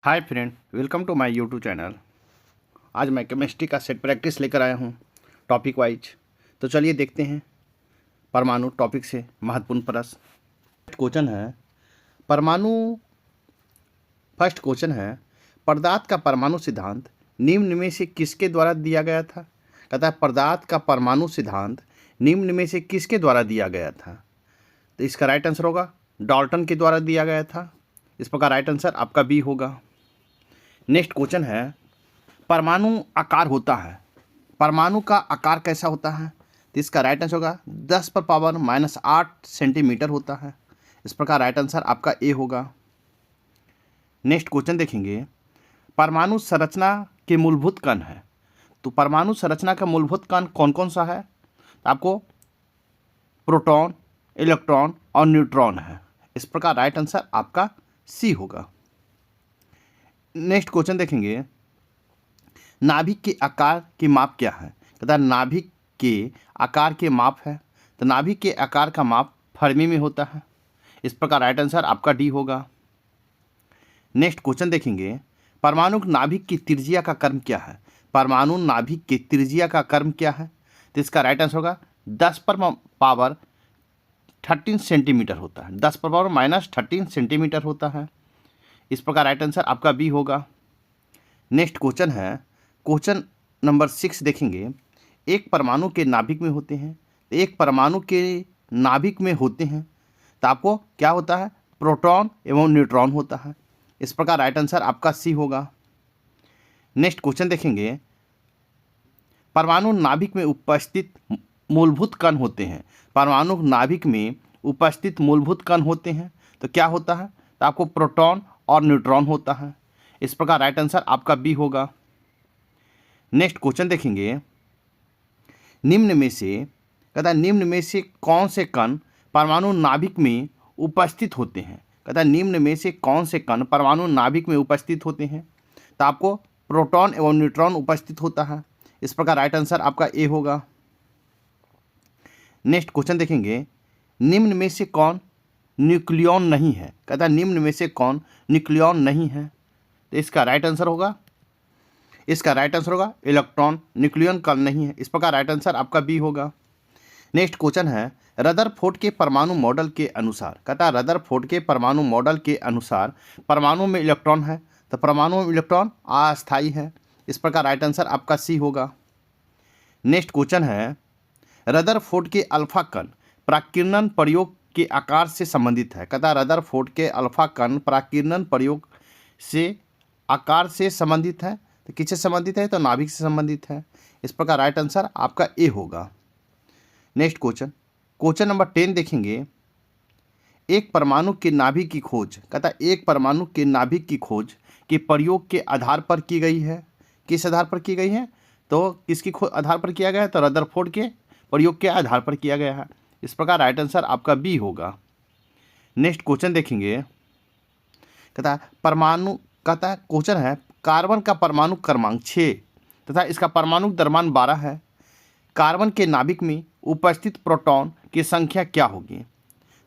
Hi friend, welcome to my YouTube channel. आज मैं chemistry का सेट प्रैक्टिस लेकर आया हूँ टॉपिक वाइज। तो चलिए देखते हैं परमाणु टॉपिक से महत्वपूर्ण प्रश्न। क्वेश्चन है परमाणु फर्स्ट क्वेश्चन है पदार्थ का परमाणु सिद्धांत निम्न में से किसके द्वारा दिया गया था। कहता है पदार्थ का परमाणु सिद्धांत निम्न में से किसके द्वारा दिया गया था। तो इसका राइट आंसर होगा डाल्टन के द्वारा दिया गया था। इस प्रकार राइट आंसर आपका बी होगा। नेक्स्ट क्वेश्चन है परमाणु आकार होता है, परमाणु का आकार कैसा होता है। तो इसका राइट आंसर होगा 10⁻⁻8 सेंटीमीटर होता है। इस प्रकार राइट आंसर आपका ए होगा। नेक्स्ट क्वेश्चन देखेंगे परमाणु संरचना के मूलभूत कण है। तो परमाणु संरचना का मूलभूत कण कौन कौन सा है। तो आपको प्रोटॉन, इलेक्ट्रॉन और न्यूट्रॉन है। इस प्रकार राइट आंसर आपका सी होगा। नेक्स्ट क्वेश्चन देखेंगे नाभिक के आकार की माप क्या है। कहता है नाभिक के आकार के माप है। तो नाभिक के आकार का माप फर्मी में होता है। इस प्रकार राइट आंसर आपका डी होगा। नेक्स्ट क्वेश्चन देखेंगे परमाणु नाभिक की त्रिज्या का कर्म क्या है। परमाणु नाभिक की त्रिज्या का कर्म क्या है। तो इसका राइट आंसर होगा 10⁻13 सेंटीमीटर होता है। 10⁻−13 सेंटीमीटर होता है। इस प्रकार राइट आंसर आपका बी होगा। नेक्स्ट क्वेश्चन है क्वेश्चन नंबर 6 देखेंगे एक परमाणु के नाभिक में होते हैं। एक परमाणु के नाभिक में होते हैं तो आपको क्या होता है प्रोटॉन एवं न्यूट्रॉन होता है। इस प्रकार राइट आंसर आपका सी होगा। नेक्स्ट क्वेश्चन देखेंगे परमाणु नाभिक में उपस्थित मूलभूत कण होते हैं। परमाणु नाभिक में उपस्थित मूलभूत कण होते हैं तो क्या होता है। तो आपको प्रोटॉन और न्यूट्रॉन होता है। इस प्रकार राइट आंसर आपका बी होगा। नेक्स्ट क्वेश्चन देखेंगे निम्न में से कहता है निम्न में से कौन से कण परमाणु नाभिक में उपस्थित होते हैं। कहता है निम्न में से कौन से कण परमाणु नाभिक में उपस्थित होते हैं। तो आपको प्रोटॉन एवं न्यूट्रॉन उपस्थित होता है। इस प्रकार राइट आंसर आपका ए होगा। नेक्स्ट क्वेश्चन देखेंगे निम्न में से कौन न्यूक्लियॉन नहीं है। कहता है निम्न में से कौन न्यूक्लियॉन नहीं है। तो इसका राइट आंसर होगा इलेक्ट्रॉन। न्यूक्लियन कण नहीं है। इस प्रकार राइट आंसर आपका बी होगा। नेक्स्ट क्वेश्चन है रदरफोर्ड के परमाणु मॉडल के अनुसार। कहता है रदरफोर्ड के परमाणु मॉडल के अनुसार परमाणु में इलेक्ट्रॉन है तो परमाणु में इलेक्ट्रॉन अस्थायी है। इस प्रकार राइट आंसर आपका सी होगा। नेक्स्ट क्वेश्चन है रदरफोर्ड के अल्फा कण प्राकीर्णन प्रयोग के आकार से संबंधित है। कहता है रदरफोर्ड के अल्फा कण प्राकीर्णन प्रयोग से आकार से संबंधित है। तो किससे संबंधित है तो नाभिक से संबंधित है। इस प्रकार राइट आंसर आपका ए होगा। नेक्स्ट क्वेश्चन नंबर 10 देखेंगे एक परमाणु के नाभिक की खोज। कहता है एक परमाणु के नाभिक की खोज के प्रयोग के आधार पर की गई है। किस आधार पर की गई है तो किसकी आधार पर किया गया है तो रदरफोर्ड के प्रयोग के आधार पर किया गया है। इस प्रकार राइट आंसर आपका बी होगा। नेक्स्ट क्वेश्चन देखेंगे कहता है क्वेश्चन है कार्बन का परमाणु क्रमांक 6 तथा इसका परमाणु द्रव्यमान 12 है। कार्बन के नाभिक में उपस्थित प्रोटॉन की संख्या क्या होगी।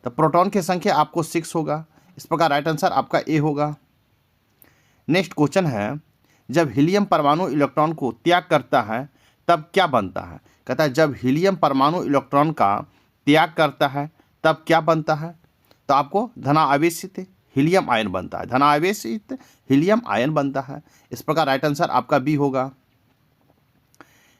तो प्रोटॉन की संख्या आपको 6 होगा। इस प्रकार राइट आंसर आपका ए होगा। नेक्स्ट क्वेश्चन है जब हीलियम परमाणु इलेक्ट्रॉन को त्याग करता है तब क्या बनता है। कहता है जब हीलियम परमाणु इलेक्ट्रॉन का त्याग करता है तब क्या बनता है तो आपको धनावेशित हीलियम आयन बनता है। धनावेशित हीलियम आयन बनता है। इस प्रकार राइट आंसर आपका बी होगा।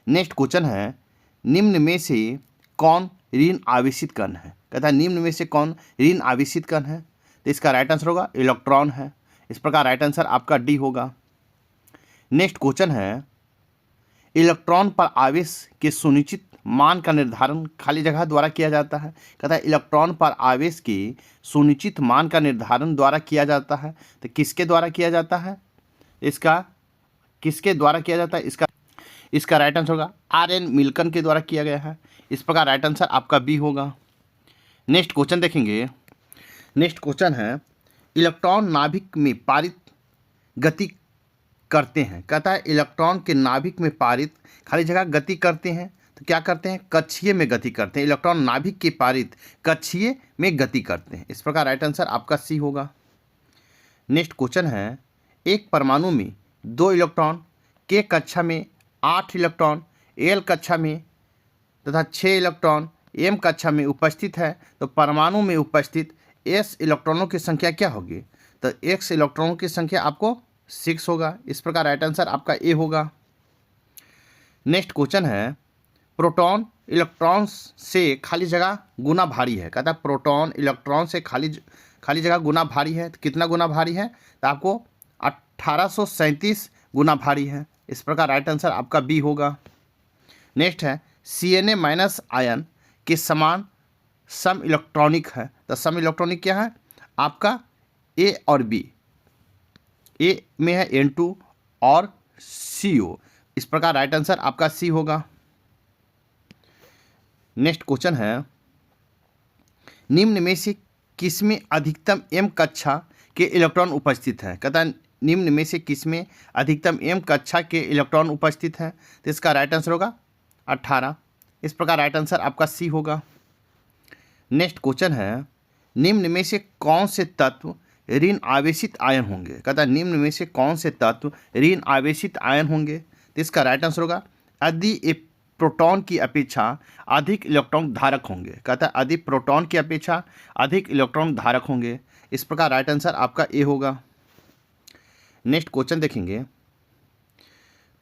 नेक्स्ट क्वेश्चन है निम्न में से कौन ऋण आवेशित कण है। कहता है निम्न में से कौन ऋण आवेशित कण है। तो इसका राइट आंसर होगा इलेक्ट्रॉन है। इस प्रकार राइट आंसर आपका डी होगा। नेक्स्ट क्वेश्चन है इलेक्ट्रॉन पर आवेश के सुनिश्चित मान का निर्धारण खाली जगह द्वारा किया जाता है। कहता है इलेक्ट्रॉन पर आवेश के सुनिश्चित मान का निर्धारण द्वारा किया जाता है। तो किसके द्वारा किया जाता है किसके द्वारा किया जाता है इसका राइट आंसर होगा आर.एन. मिल्कन के द्वारा किया गया है। इस प्रकार राइट आंसर आपका बी होगा। नेक्स्ट क्वेश्चन देखेंगे नेक्स्ट क्वेश्चन है इलेक्ट्रॉन नाभिक में पारित गति करते हैं। कहता है इलेक्ट्रॉन के नाभिक में पारित खाली जगह गति करते हैं तो क्या करते हैं कक्षीय में गति करते हैं। इलेक्ट्रॉन नाभिक के पारित कक्षीय में गति करते हैं। इस प्रकार राइट आंसर आपका सी होगा। नेक्स्ट क्वेश्चन है एक परमाणु में 2 इलेक्ट्रॉन, K कक्षा में 8 इलेक्ट्रॉन, L कक्षा में तथा 6 इलेक्ट्रॉन M कक्षा में उपस्थित है, तो परमाणु में उपस्थित S इलेक्ट्रॉनों की संख्या क्या होगी? तो X इलेक्ट्रॉनों की संख्या आपको 6 होगा। इस प्रकार राइट आंसर आपका ए होगा। नेक्स्ट क्वेश्चन है, प्रोटॉन इलेक्ट्रॉन से खाली जगह गुना भारी है। कहता है प्रोटॉन इलेक्ट्रॉन से खाली जगह गुना भारी है। तो कितना गुना भारी है? तो आपको 1837 गुना भारी है। इस प्रकार राइट आंसर आपका बी होगा। नेक्स्ट है, CNA माइनस आयन के समान सम इलेक्ट्रॉनिक है। तो सम इलेक्ट्रॉनिक क्या है? आपका A और B। A में है N2 और CO। इस प्रकार राइट आंसर आपका सी होगा। नेक्स्ट क्वेश्चन है, निम्न में से किसमें अधिकतम M कक्षा के इलेक्ट्रॉन उपस्थित है? कहता है निम्न में से किसमें अधिकतम M कक्षा के इलेक्ट्रॉन उपस्थित है? तो इसका राइट आंसर होगा 18। इस प्रकार राइट आंसर आपका सी होगा। नेक्स्ट क्वेश्चन है, निम्न में से कौन से तत्व ऋण आवेशित आयन होंगे? कहता है निम्न में से कौन से तत्व ऋण आवेशित आयन होंगे? तो इसका राइट आंसर होगा यदि ये प्रोटॉन की अपेक्षा अधिक इलेक्ट्रॉन धारक होंगे। कहता है यदि प्रोटॉन की अपेक्षा अधिक इलेक्ट्रॉन धारक होंगे। इस प्रकार राइट आंसर आपका ए होगा। नेक्स्ट क्वेश्चन देखेंगे।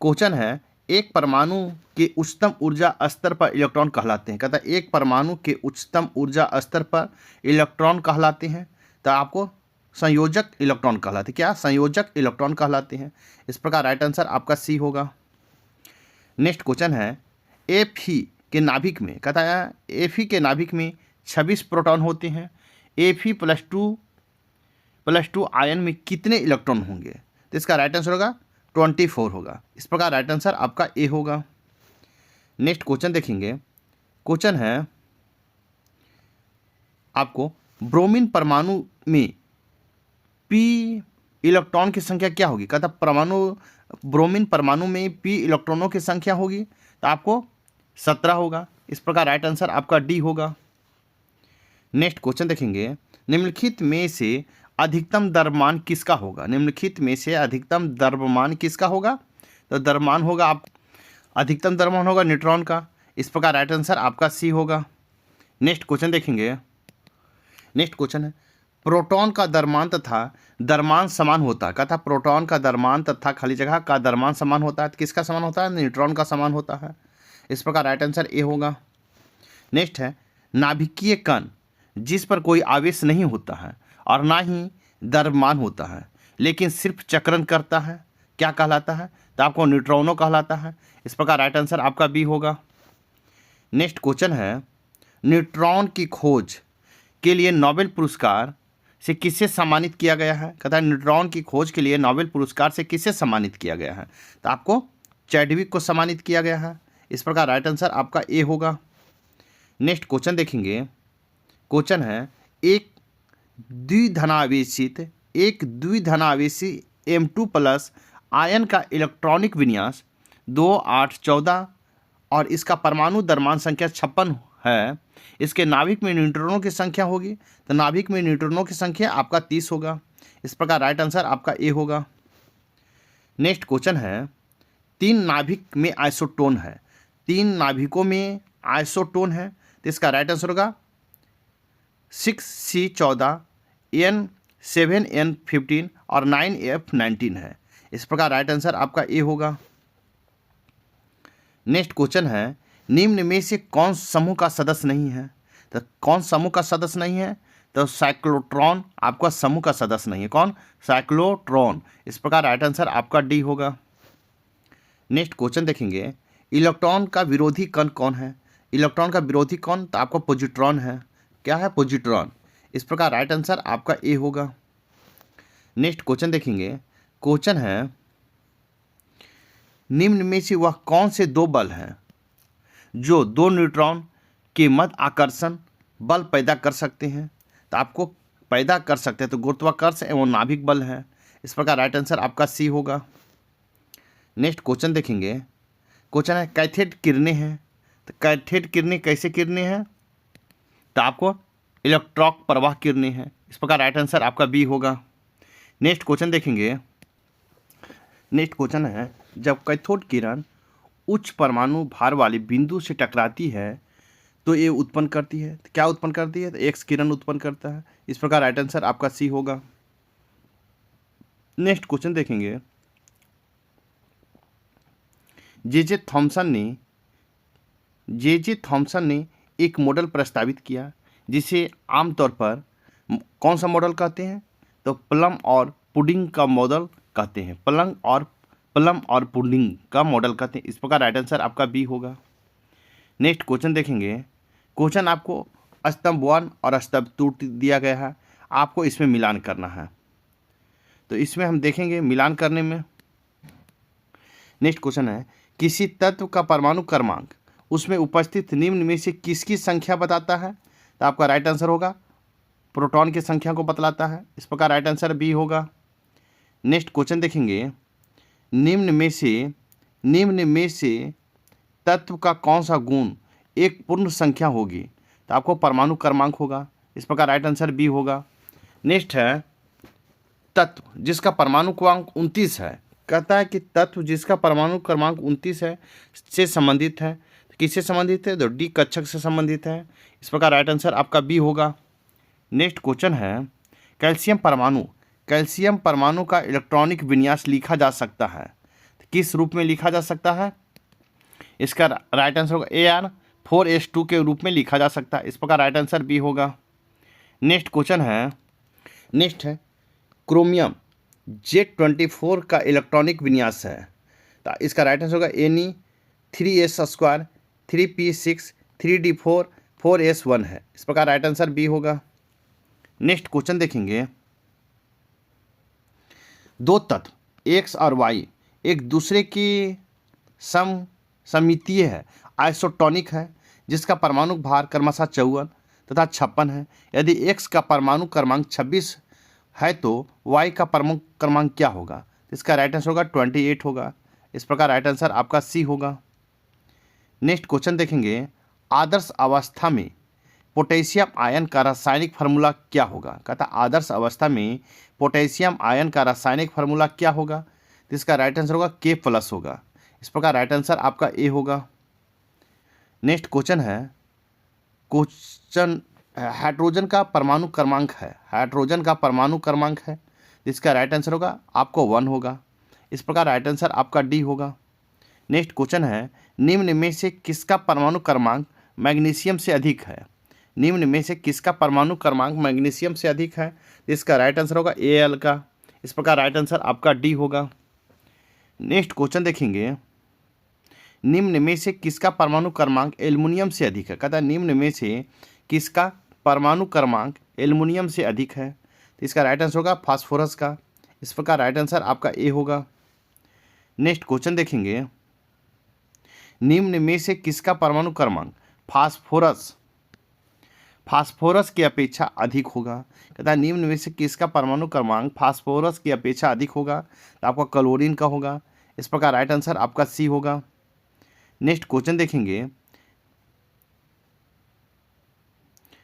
क्वेश्चन है, एक परमाणु के उच्चतम ऊर्जा स्तर पर इलेक्ट्रॉन कहलाते हैं। कहता है एक परमाणु के उच्चतम ऊर्जा स्तर पर इलेक्ट्रॉन कहलाते हैं। तो आपको संयोजक इलेक्ट्रॉन कहलाते हैं। क्या? संयोजक इलेक्ट्रॉन कहलाते हैं। इस प्रकार राइट आंसर आपका सी होगा। नेक्स्ट क्वेश्चन है, Fe के नाभिक में, कहता है Fe के नाभिक में 26 प्रोटॉन होते हैं। Fe+2 आयन में कितने इलेक्ट्रॉन होंगे? तो इसका राइट आंसर होगा 24 होगा। इस प्रकार राइट आंसर आपका ए होगा। नेक्स्ट क्वेश्चन देखेंगे। क्वेश्चन है आपको, ब्रोमीन परमाणु में P इलेक्ट्रॉन की संख्या क्या होगी? कहता ब्रोमीन परमाणु में P इलेक्ट्रॉनों की संख्या होगी तो आपको 17 होगा। इस प्रकार राइट आंसर आपका डी होगा। नेक्स्ट क्वेश्चन देखेंगे, निम्नलिखित में से अधिकतम द्रव्यमान किसका होगा? निम्नलिखित में से अधिकतम द्रव्यमान किसका होगा? तो द्रव्यमान होगा अधिकतम द्रव्यमान होगा न्यूट्रॉन का। इस प्रकार राइट आंसर आपका सी होगा। नेक्स्ट क्वेश्चन देखेंगे। नेक्स्ट क्वेश्चन है, प्रोटॉन का द्रव्यमान तथा द्रव्यमान समान होता है। कहता प्रोटॉन का द्रव्यमान तथा खाली जगह का द्रव्यमान समान होता है। तो किसका समान होता है? न्यूट्रॉन का समान होता है। इस प्रकार राइट आंसर ए होगा। नेक्स्ट है, नाभिकीय कण जिस पर कोई आवेश नहीं होता है और ना ही द्रव्यमान होता है लेकिन सिर्फ चक्रण करता है, क्या कहलाता है? तो आपको न्यूट्रॉनो कहलाता है। इस प्रकार राइट आंसर आपका बी होगा। नेक्स्ट क्वेश्चन है, न्यूट्रॉन की खोज के लिए नोबेल पुरस्कार से किसे सम्मानित किया गया है? कहता है न्यूट्रॉन की खोज के लिए नोबेल पुरस्कार से किसे सम्मानित किया गया है? तो आपको चैडविक को सम्मानित किया गया है। इस प्रकार राइट आंसर आपका ए होगा। नेक्स्ट क्वेश्चन देखेंगे। क्वेश्चन है, एक द्विधनावेशी M2+ आयन का इलेक्ट्रॉनिक विन्यास 2, 8, 14 और इसका परमाणु द्रव्यमान संख्या 56 है। इसके नाभिक में न्यूट्रॉनों की संख्या होगी तो नाभिक में न्यूट्रॉनों की संख्या आपका 30 होगा। इस प्रकार राइट आंसर आपका ए होगा। नेक्स्ट क्वेश्चन है, 3 नाभिक में आइसोटोन है। 3 नाभिकों में आइसोटोन है तो इसका राइट आंसर होगा 6C14, N7N15 और 9F19 है। इस प्रकार राइट आंसर आपका ए होगा। नेक्स्ट क्वेश्चन है, निम्न में से कौन समूह का सदस्य नहीं है? तो कौन समूह का सदस्य नहीं है? तो साइक्लोट्रॉन आपका समूह का सदस्य नहीं है। कौन? साइक्लोट्रॉन। इस प्रकार राइट आंसर आपका डी होगा। नेक्स्ट क्वेश्चन देखेंगे, इलेक्ट्रॉन का विरोधी कण कौन है? इलेक्ट्रॉन का विरोधी कण तो आपका पॉजिट्रॉन है। क्या है? पॉजिट्रॉन। इस प्रकार राइट आंसर आपका ए होगा। नेक्स्ट क्वेश्चन देखेंगे। क्वेश्चन है, निम्न में से वह कौन से 2 बल हैं जो 2 न्यूट्रॉन के मध्य आकर्षण बल पैदा कर सकते हैं? तो आपको पैदा कर सकते हैं तो गुरुत्वाकर्षण एवं नाभिक बल है। इस प्रकार राइट आंसर आपका सी होगा। नेक्स्ट क्वेश्चन देखेंगे। क्वेश्चन है, कैथोड किरणें हैं। तो कैथोड किरणें कैसे किरणें हैं? तो आपको इलेक्ट्रॉन प्रवाह किरणें हैं। इस प्रकार राइट आंसर आपका बी होगा। नेक्स्ट क्वेश्चन देखेंगे। नेक्स्ट क्वेश्चन है, जब कैथोड किरण उच्च परमाणु भार वाले बिंदु से टकराती है तो ये उत्पन्न करती है, तो क्या उत्पन्न करती है? तो एक्स किरण उत्पन्न करता है। इस प्रकार राइट आंसर आपका सी होगा। नेक्स्ट क्वेश्चन देखेंगे, जे थॉमसन ने एक मॉडल प्रस्तावित किया जिसे आमतौर पर कौन सा मॉडल कहते हैं? तो प्लम और पुडिंग का मॉडल कहते हैं। प्लम और पुडिंग का मॉडल कहते हैं। इस प्रकार राइट आंसर आपका बी होगा। नेक्स्ट क्वेश्चन देखेंगे, क्वेश्चन आपको स्तंभ 1 और स्तंभ 2 दिया गया है, आपको इसमें मिलान करना है। तो इसमें हम देखेंगे मिलान करने में। नेक्स्ट क्वेश्चन है, किसी तत्व का परमाणु क्रमांक उसमें उपस्थित निम्न में से किसकी संख्या बताता है? तो आपका राइट आंसर होगा प्रोटॉन की संख्या को बतलाता है। इस प्रकार राइट आंसर बी होगा। नेक्स्ट क्वेश्चन देखेंगे, निम्न में से तत्व का कौन सा गुण एक पूर्ण संख्या होगी? तो आपको परमाणु क्रमांक होगा। इस प्रकार राइट आंसर बी होगा। नेक्स्ट है, तत्व जिसका परमाणु क्रमांक 29 है, कहता है कि तत्व जिसका परमाणु क्रमांक 29 है से संबंधित है। किससे संबंधित है? तो डी कक्षक से संबंधित है। इस प्रकार राइट आंसर आपका बी होगा। नेक्स्ट क्वेश्चन है, कैल्शियम परमाणु का इलेक्ट्रॉनिक विन्यास लिखा जा सकता है, किस रूप में लिखा जा सकता है? इसका राइट आंसर होगा Ar4s2 के रूप में लिखा जा सकता है। इस प्रकार राइट आंसर बी होगा। नेक्स्ट क्वेश्चन है, क्रोमियम Z24 का इलेक्ट्रॉनिक विन्यास है, तो इसका राइट आंसर होगा Ne3s2 3p6 3d4 4s1 है। इस प्रकार राइट आंसर बी होगा। नेक्स्ट क्वेश्चन देखेंगे, दो तत्व एक्स और वाई एक दूसरे की सममितीय है, आइसोटोनिक है, जिसका परमाणु भार क्रमशः 54 तथा 56 है। यदि एक्स का परमाणु क्रमांक 26 है तो वाई का परमाणु क्रमांक क्या होगा? इसका राइट आंसर होगा 28 होगा। इस प्रकार राइट आंसर आपका सी होगा। नेक्स्ट क्वेश्चन देखेंगे, आदर्श अवस्था में पोटेशियम आयन का रासायनिक फार्मूला क्या होगा? कहता आदर्श अवस्था में पोटेशियम आयन का रासायनिक फार्मूला क्या होगा? तो इसका राइट आंसर होगा K+ होगा। इस प्रकार राइट आंसर आपका ए होगा। नेक्स्ट क्वेश्चन है, हाइड्रोजन का परमाणु क्रमांक है, जिसका राइट आंसर होगा आपको 1 होगा। इस प्रकार राइट आंसर आपका डी होगा। नेक्स्ट क्वेश्चन है, निम्न में से किसका परमाणु क्रमांक मैग्नीशियम से अधिक है? इसका राइट आंसर होगा Al का। इस प्रकार राइट आंसर आपका डी होगा। नेक्स्ट क्वेश्चन देखेंगे, निम्न में से किसका परमाणु क्रमांक एल्युमिनियम से अधिक है? कहता है निम्न में से किसका परमाणु क्रमांक एल्युमिनियम से अधिक है? तो इसका राइट आंसर होगा फास्फोरस का। इस प्रकार राइट आंसर आपका ए होगा। नेक्स्ट क्वेश्चन देखेंगे, निम्न में से किसका परमाणु क्रमांक फास्फोरस की अपेक्षा अधिक होगा? कहता है निम्न में से किसका परमाणु क्रमांक फास्फोरस की अपेक्षा अधिक होगा? तो आपका क्लोरीन का होगा। इस प्रकार राइट आंसर आपका सी होगा। नेक्स्ट क्वेश्चन देखेंगे,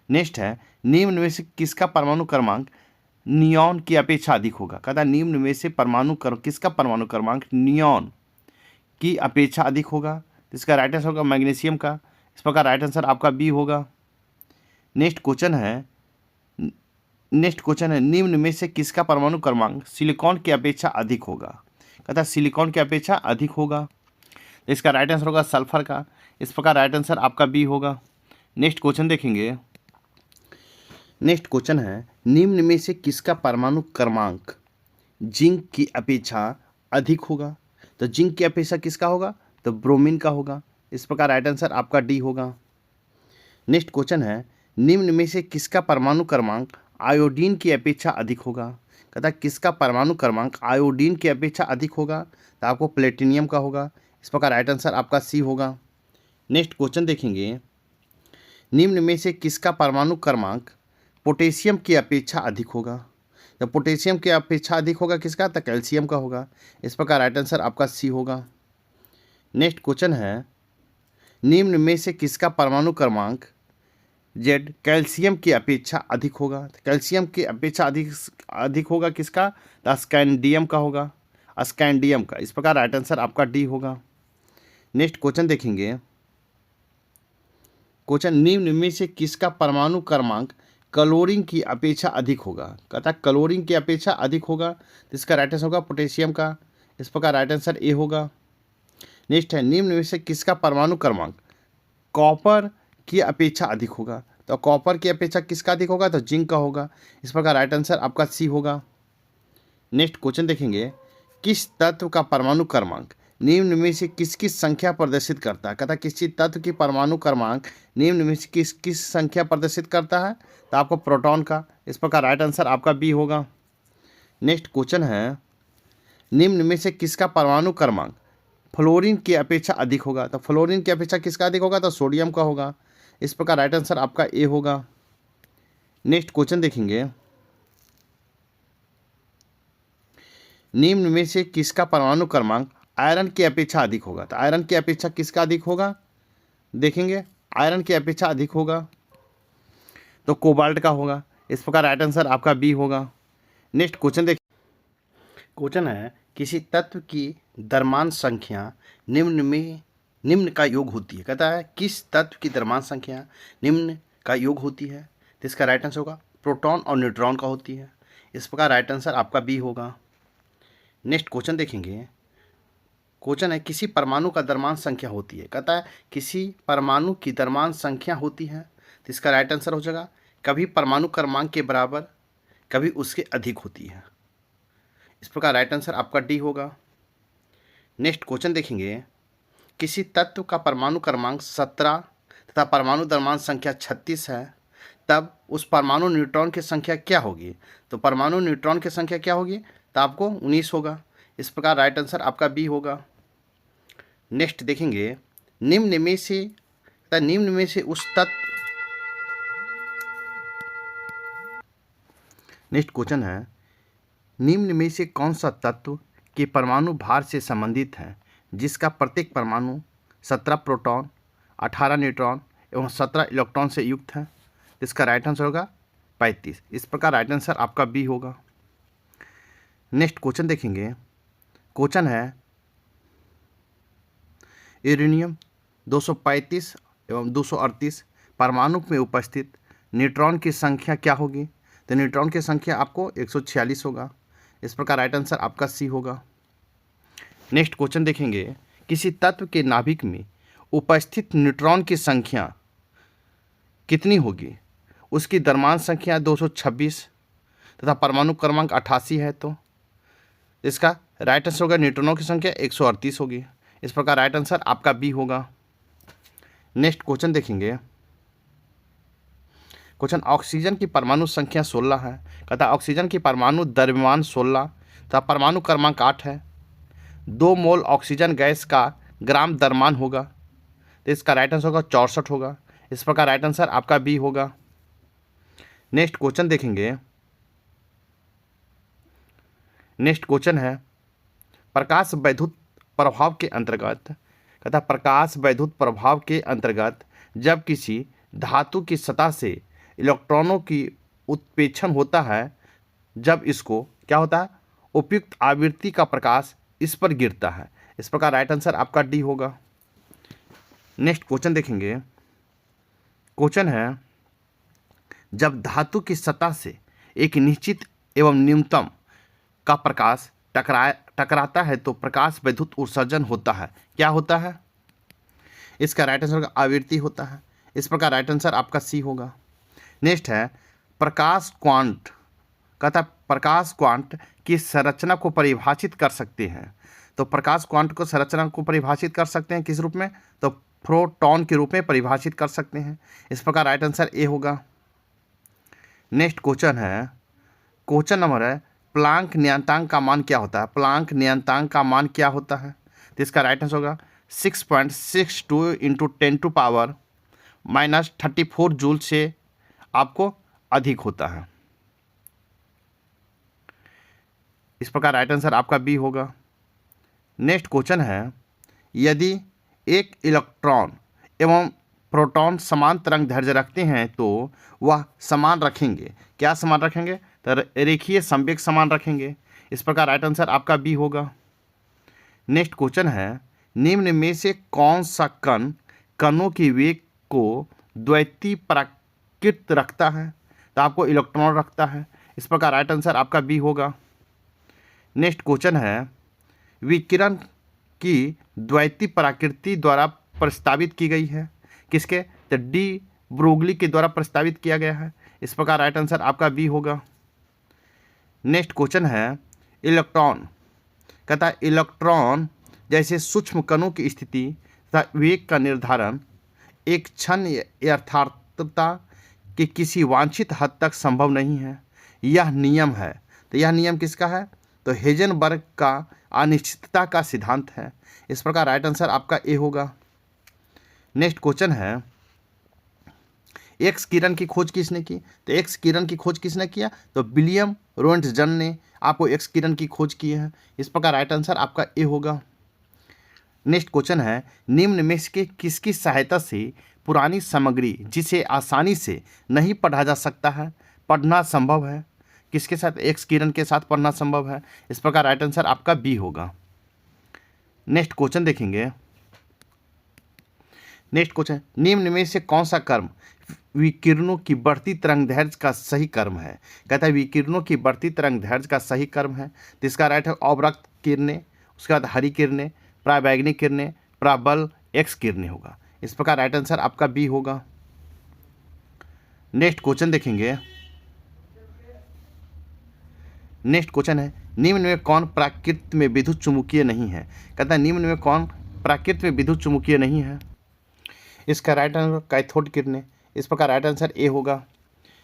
नेक्स्ट है, निम्न में से किसका परमाणु क्रमांक नियॉन की अपेक्षा अधिक होगा? कहता है निम्न में से किसका परमाणु क्रमांक नियॉन की अपेक्षा अधिक होगा? इसका राइट आंसर होगा मैग्नीशियम का। इस प्रकार राइट आंसर आपका बी होगा। नेक्स्ट क्वेश्चन है, निम्न में से किसका परमाणु क्रमांक सिलिकॉन की अपेक्षा अधिक होगा? कहता है सिलिकॉन की अपेक्षा अधिक होगा। इसका राइट आंसर होगा सल्फर का। इस प्रकार राइट आंसर आपका बी होगा। नेक्स्ट क्वेश्चन देखेंगे, नेक्स्ट क्वेश्चन है, निम्न में से किसका परमाणु क्रमांक जिंक की अपेक्षा अधिक होगा? तो जिंक की अपेक्षा किसका होगा? तो ब्रोमीन का होगा। इस प्रकार राइट आंसर आपका डी होगा। नेक्स्ट क्वेश्चन है, निम्न में से किसका परमाणु क्रमांक आयोडीन की अपेक्षा अधिक होगा? कहता है किसका परमाणु क्रमांक आयोडीन की अपेक्षा अधिक होगा? तो आपको प्लेटिनियम का होगा। इस प्रकार राइट आंसर आपका सी होगा। नेक्स्ट क्वेश्चन देखेंगे, निम्न में से किसका परमाणु क्रमांक पोटेशियम की अपेक्षा अधिक होगा? तो पोटेशियम की अपेक्षा अधिक होगा किसका? तो कैल्शियम का होगा। इस प्रकार राइट आंसर आपका सी होगा। नेक्स्ट क्वेश्चन है, निम्न में से किसका परमाणु क्रमांक जेड कैल्शियम की अपेक्षा अधिक होगा? तो कैल्शियम की अपेक्षा अधिक होगा किसका? तो स्कैंडियम का होगा। स्कैंडियम का। इस प्रकार राइट आंसर आपका डी होगा। नेक्स्ट क्वेश्चन देखेंगे। क्वेश्चन, निम्न में से किसका परमाणु क्रमांक क्लोरीन की अपेक्षा अधिक होगा? कहता है क्लोरीन की अपेक्षा अधिक होगा, तो इसका राइट आंसर होगा पोटेशियम का। इस प्रकार राइट आंसर ए होगा। नेक्स्ट है, निम्न में से किसका परमाणु क्रमांक कॉपर की अपेक्षा अधिक होगा? तो कॉपर की अपेक्षा किसका अधिक होगा? तो जिंक का होगा। इस प्रकार राइट आंसर आपका सी होगा। नेक्स्ट क्वेश्चन देखेंगे, किस तत्व का परमाणु क्रमांक निम्न में से किसकी संख्या प्रदर्शित करता है? कहता है किसी तत्व की परमाणु क्रमांक निम्न में से किस संख्या प्रदर्शित करता है? तो आपको प्रोटॉन का। इस प्रकार राइट आंसर आपका बी होगा। नेक्स्ट क्वेश्चन है, निम्न में से किसका परमाणु क्रमांक फ्लोरीन की अपेक्षा अधिक होगा? तो फ्लोरीन की अपेक्षा किसका अधिक होगा? तो सोडियम का होगा। इस प्रकार राइट आंसर आपका ए होगा। नेक्स्ट क्वेश्चन देखेंगे, निम्न में से किसका परमाणु क्रमांक आयरन की अपेक्षा अधिक होगा? तो आयरन की अपेक्षा किसका अधिक होगा? देखेंगे, आयरन की अपेक्षा अधिक होगा तो कोबाल्ट का होगा। इस प्रकार राइट आंसर आपका बी होगा। नेक्स्ट क्वेश्चन देखिए। क्वेश्चन है, किसी तत्व की द्रव्यमान संख्या निम्न का योग होती है? कहता है किस तत्व की द्रव्यमान संख्या निम्न का योग होती है? तो इसका राइट आंसर होगा प्रोटॉन और न्यूट्रॉन का होती है। इस प्रकार राइट आंसर आपका बी होगा। नेक्स्ट क्वेश्चन देखेंगे। क्वेश्चन है, किसी परमाणु का द्रव्यमान संख्या होती है? कहता है किसी परमाणु की द्रव्यमान संख्या होती है। तो इसका राइट आंसर हो जाएगा कभी परमाणु क्रमांक के बराबर, कभी उसके अधिक होती है। इस प्रकार राइट आंसर आपका डी होगा। नेक्स्ट क्वेश्चन देखेंगे, किसी तत्व का परमाणु क्रमांक 17 तथा परमाणु द्रव्यमान संख्या 36 है, तब उस परमाणु न्यूट्रॉन की संख्या क्या होगी? तो परमाणु न्यूट्रॉन की संख्या क्या होगी? तो आपको 19 होगा। इस प्रकार राइट आंसर आपका बी होगा। नेक्स्ट देखेंगे, निम्न में से उस तत्व। नेक्स्ट क्वेश्चन है, निम्न में से कौन सा तत्व के परमाणु भार से संबंधित है जिसका प्रत्येक परमाणु 17 प्रोटॉन, 18 न्यूट्रॉन एवं 17 इलेक्ट्रॉन से युक्त है? इसका राइट आंसर होगा 35। इस प्रकार राइट आंसर आपका बी होगा। नेक्स्ट क्वेश्चन देखेंगे। क्वेश्चन है, यूरेनियम 235 एवं 238 परमाणु में उपस्थित न्यूट्रॉन की संख्या क्या होगी? तो न्यूट्रॉन की संख्या आपको 146 होगा। इस प्रकार राइट आंसर आपका सी होगा। नेक्स्ट क्वेश्चन देखेंगे, किसी तत्व के नाभिक में उपस्थित न्यूट्रॉन की संख्या कितनी होगी? उसकी द्रव्यमान संख्या 226 तथा परमाणु क्रमांक 88 है, तो इसका राइट आंसर होगा न्यूट्रॉनों की संख्या 138 होगी। इस प्रकार राइट आंसर आपका बी होगा। नेक्स्ट क्वेश्चन देखेंगे। क्वेश्चन, ऑक्सीजन की परमाणु संख्या 16 है। कहता है ऑक्सीजन की परमाणु द्रव्यमान 16 तथा परमाणु क्रमांक 8 है। 2 मोल ऑक्सीजन गैस का ग्राम द्रव्यमान होगा, तो इसका राइट आंसर होगा 64 होगा। इस प्रकार राइट आंसर आपका बी होगा। नेक्स्ट क्वेश्चन देखेंगे। नेक्स्ट क्वेश्चन है, प्रकाश वैद्युत प्रभाव के अंतर्गत। कहता है प्रकाश वैद्युत प्रभाव के अंतर्गत जब किसी धातु की सतह से इलेक्ट्रॉनों की उत्प्रेक्षण होता है, जब इसको क्या होता है, उपयुक्त आवृत्ति का प्रकाश इस पर गिरता है। इस प्रकार राइट आंसर आपका डी होगा। नेक्स्ट क्वेश्चन देखेंगे। क्वेश्चन है, जब धातु की सतह से एक निश्चित एवं न्यूनतम का प्रकाश टकराता है तो प्रकाश वैद्युत उत्सर्जन होता है। क्या होता है? इसका राइट आंसर आवृत्ति होता है। इस प्रकार राइट आंसर आपका सी होगा। नेक्स्ट है, प्रकाश क्वांट। कहता प्रकाश क्वांट की संरचना को परिभाषित कर सकते हैं। तो प्रकाश क्वांट को संरचना को परिभाषित कर सकते हैं किस रूप में? तो प्रोटॉन के रूप में परिभाषित कर सकते हैं। इस प्रकार राइट आंसर ए होगा। नेक्स्ट क्वेश्चन है, क्वेश्चन नंबर है, प्लांक नियतांक का मान क्या होता है? प्लांक नियतांक का मान क्या होता है? तो इसका राइट आंसर होगा 6.62 × 10⁻⁻34 जूल से आपको अधिक होता है। इस प्रकार राइट आंसर आपका बी होगा। नेक्स्ट क्वेश्चन है, यदि एक इलेक्ट्रॉन एवं प्रोटॉन समान तरंग दैर्ध्य रखते हैं तो वह समान रखेंगे। क्या समान रखेंगे? तो रेखीय संवेग समान रखेंगे। इस प्रकार राइट आंसर आपका बी होगा। नेक्स्ट क्वेश्चन है, निम्न में से कौन सा कण कणों के वेग को द्वैती प्राकृत रखता है? तो आपको इलेक्ट्रॉन रखता है। इस प्रकार राइट आंसर आपका बी होगा। नेक्स्ट क्वेश्चन है, विकिरण की द्वैती प्रकृति द्वारा प्रस्तावित की गई है। किसके? तो डी ब्रोगली के द्वारा प्रस्तावित किया गया है। इस प्रकार राइट आंसर आपका बी होगा। नेक्स्ट क्वेश्चन है, इलेक्ट्रॉन कहता है इलेक्ट्रॉन जैसे सूक्ष्म कणों की स्थिति तथा वेग का निर्धारण एक क्षण यथार्थता के किसी वांछित हद तक संभव नहीं है, यह नियम है। तो यह नियम किसका है? तो हेजनबर्ग का अनिश्चितता का सिद्धांत है। इस प्रकार राइट आंसर आपका ए होगा। नेक्स्ट क्वेश्चन है, एक्स किरण की खोज किसने की? तो एक्स किरण की खोज किसने किया? तो विलियम रोएंटजन ने आपको एक्स किरण की खोज की है। इस प्रकार राइट आंसर आपका ए होगा। नेक्स्ट क्वेश्चन है, निम्न में से किसकी सहायता से पुरानी सामग्री जिसे आसानी से नहीं पढ़ा जा सकता है पढ़ना संभव है? किसके साथ? एक्स किरण के साथ पढ़ना संभव है। इस प्रकार राइट आंसर आपका बी होगा। नेक्स्ट क्वेश्चन देखेंगे। नेक्स्ट क्वेश्चन, निम्न में से कौन सा कर्म विकिरणों की बढ़ती तरंगदैर्घ्य का सही कर्म है? कहता है विकिरणों की बढ़ती तरंगदैर्घ्य का सही कर्म है। तो इसका राइट है अवरक्त किरणें, उसके बाद हरी किरणें, पराबैंगनी किरणें, पराबल एक्स किरणें होगा। इस प्रकार राइट आंसर आपका बी होगा। नेक्स्ट क्वेश्चन देखेंगे। नेक्स्ट क्वेश्चन है, निम्न में कौन प्राकृत में विद्युत चुम्बकीय नहीं है? कहता है निम्न में कौन प्राकृत में विद्युत चुम्बकीय नहीं है? इसका राइट आंसर कैथोड किरणें। इस प्रकार राइट आंसर ए होगा।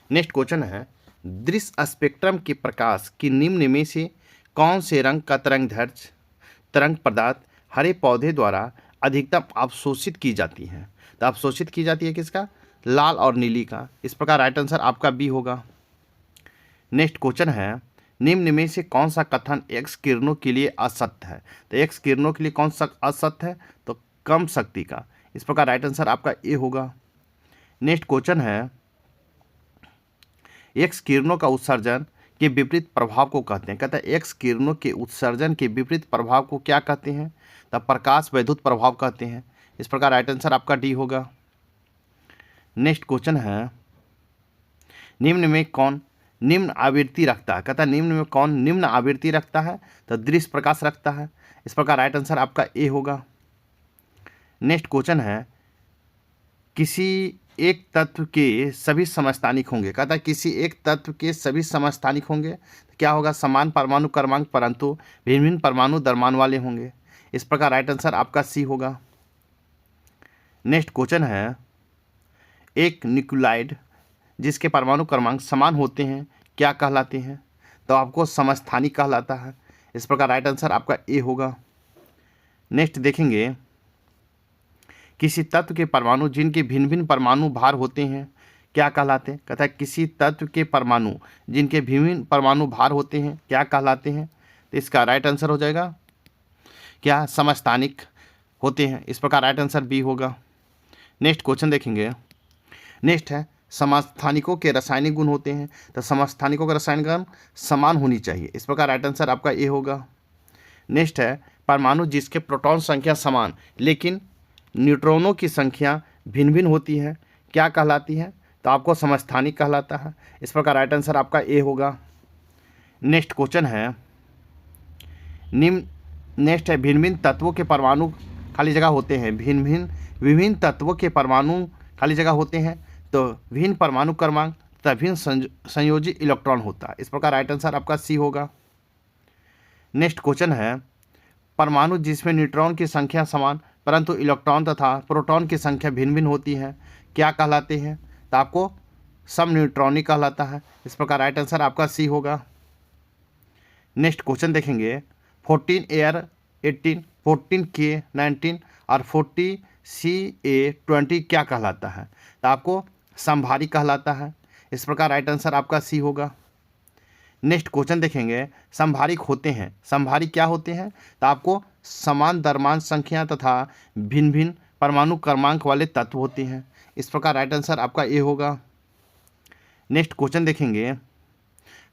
नेक्स्ट क्वेश्चन है, दृश्य स्पेक्ट्रम के प्रकाश की निम्न में से कौन से रंग का तरंग पदार्थ हरे पौधे द्वारा अधिकतम अवशोषित की जाती है? तो अवशोषित की जाती है किसका? लाल और नीली का। इस प्रकार राइट आंसर आपका बी होगा। नेक्स्ट क्वेश्चन है, निम्न में से कौन सा कथन एक्स किरणों के लिए असत्य है? तो एक्स किरणों के लिए कौन सा असत्य है? तो कम शक्ति का। इस प्रकार राइट आंसर आपका ए होगा। नेक्स्ट क्वेश्चन है, एक्स किरणों का उत्सर्जन के विपरीत प्रभाव को कहते हैं। कहता है एक्स किरणों के उत्सर्जन के विपरीत प्रभाव को क्या कहते हैं? तब प्रकाश वैद्युत प्रभाव कहते हैं। इस प्रकार राइट आंसर आपका डी होगा। नेक्स्ट क्वेश्चन है, निम्न में कौन निम्न आवृत्ति रखता है? कहता है निम्न में कौन निम्न आवृत्ति रखता है? तो दृश्य प्रकाश रखता है। इस प्रकार राइट आंसर आपका ए होगा। नेक्स्ट क्वेश्चन है, किसी एक तत्व के सभी समस्थानिक होंगे। कहता है किसी एक तत्व के सभी समस्थानिक होंगे तो क्या होगा? समान परमाणु क्रमांक परंतु भिन्न भिन्न परमाणु द्रव्यमान वाले होंगे। इस प्रकार राइट आंसर आपका सी होगा। नेक्स्ट क्वेश्चन है, एक न्यूक्लियोटाइड जिसके परमाणु क्रमांक समान होते हैं क्या कहलाते हैं? तो आपको समस्थानिक कहलाता है। इस प्रकार राइट आंसर आपका ए होगा। नेक्स्ट देखेंगे, किसी तत्व के परमाणु जिनके भिन्न भिन्न परमाणु भार होते हैं क्या कहलाते हैं? कहता है किसी तत्व के परमाणु जिनके भिन्न परमाणु भार होते हैं क्या कहलाते हैं? तो इसका राइट आंसर हो जाएगा क्या? समस्थानिक होते हैं। इस प्रकार राइट आंसर बी होगा। नेक्स्ट क्वेश्चन देखेंगे। नेक्स्ट है, समस्थानिकों के रासायनिक गुण होते हैं तो समस्थानिकों का रासायनिक गुण समान होनी चाहिए। इस प्रकार राइट आंसर आपका ए होगा। नेक्स्ट है, परमाणु जिसके प्रोटॉन संख्या समान लेकिन न्यूट्रॉनों की संख्या भिन्न भिन्न होती है क्या कहलाती है? तो आपको समस्थानिक कहलाता है। इस प्रकार राइट आंसर आपका ए होगा। नेक्स्ट क्वेश्चन है, नेक्स्ट है, भिन्न भिन्न तत्वों के परमाणु खाली जगह होते हैं। विभिन्न तत्वों के परमाणु खाली जगह होते हैं तो भिन्न परमाणु क्रमांक तथा भिन्न संयोजी इलेक्ट्रॉन होता है। इस प्रकार राइट आंसर आपका सी होगा। नेक्स्ट क्वेश्चन है, परमाणु जिसमें न्यूट्रॉन की संख्या समान परंतु इलेक्ट्रॉन तथा प्रोटॉन की संख्या भिन्न भिन्न होती है क्या कहलाते हैं? तो आपको सम न्यूट्रॉनिक कहलाता है। इस प्रकार राइट आंसर आपका सी होगा। नेक्स्ट क्वेश्चन देखेंगे, 14 एयर 18, 14 के 19 और 40 CA 20 क्या कहलाता है? तो आपको समभारी कहलाता है। इस प्रकार राइट आंसर आपका सी होगा। नेक्स्ट क्वेश्चन देखेंगे, समभारिक होते हैं, समभारी क्या होते हैं? तो आपको समान द्रव्यमान संख्या तथा भिन्न भिन्न परमाणु क्रमांक वाले तत्व होते हैं। इस प्रकार राइट आंसर आपका ए होगा। नेक्स्ट क्वेश्चन देखेंगे,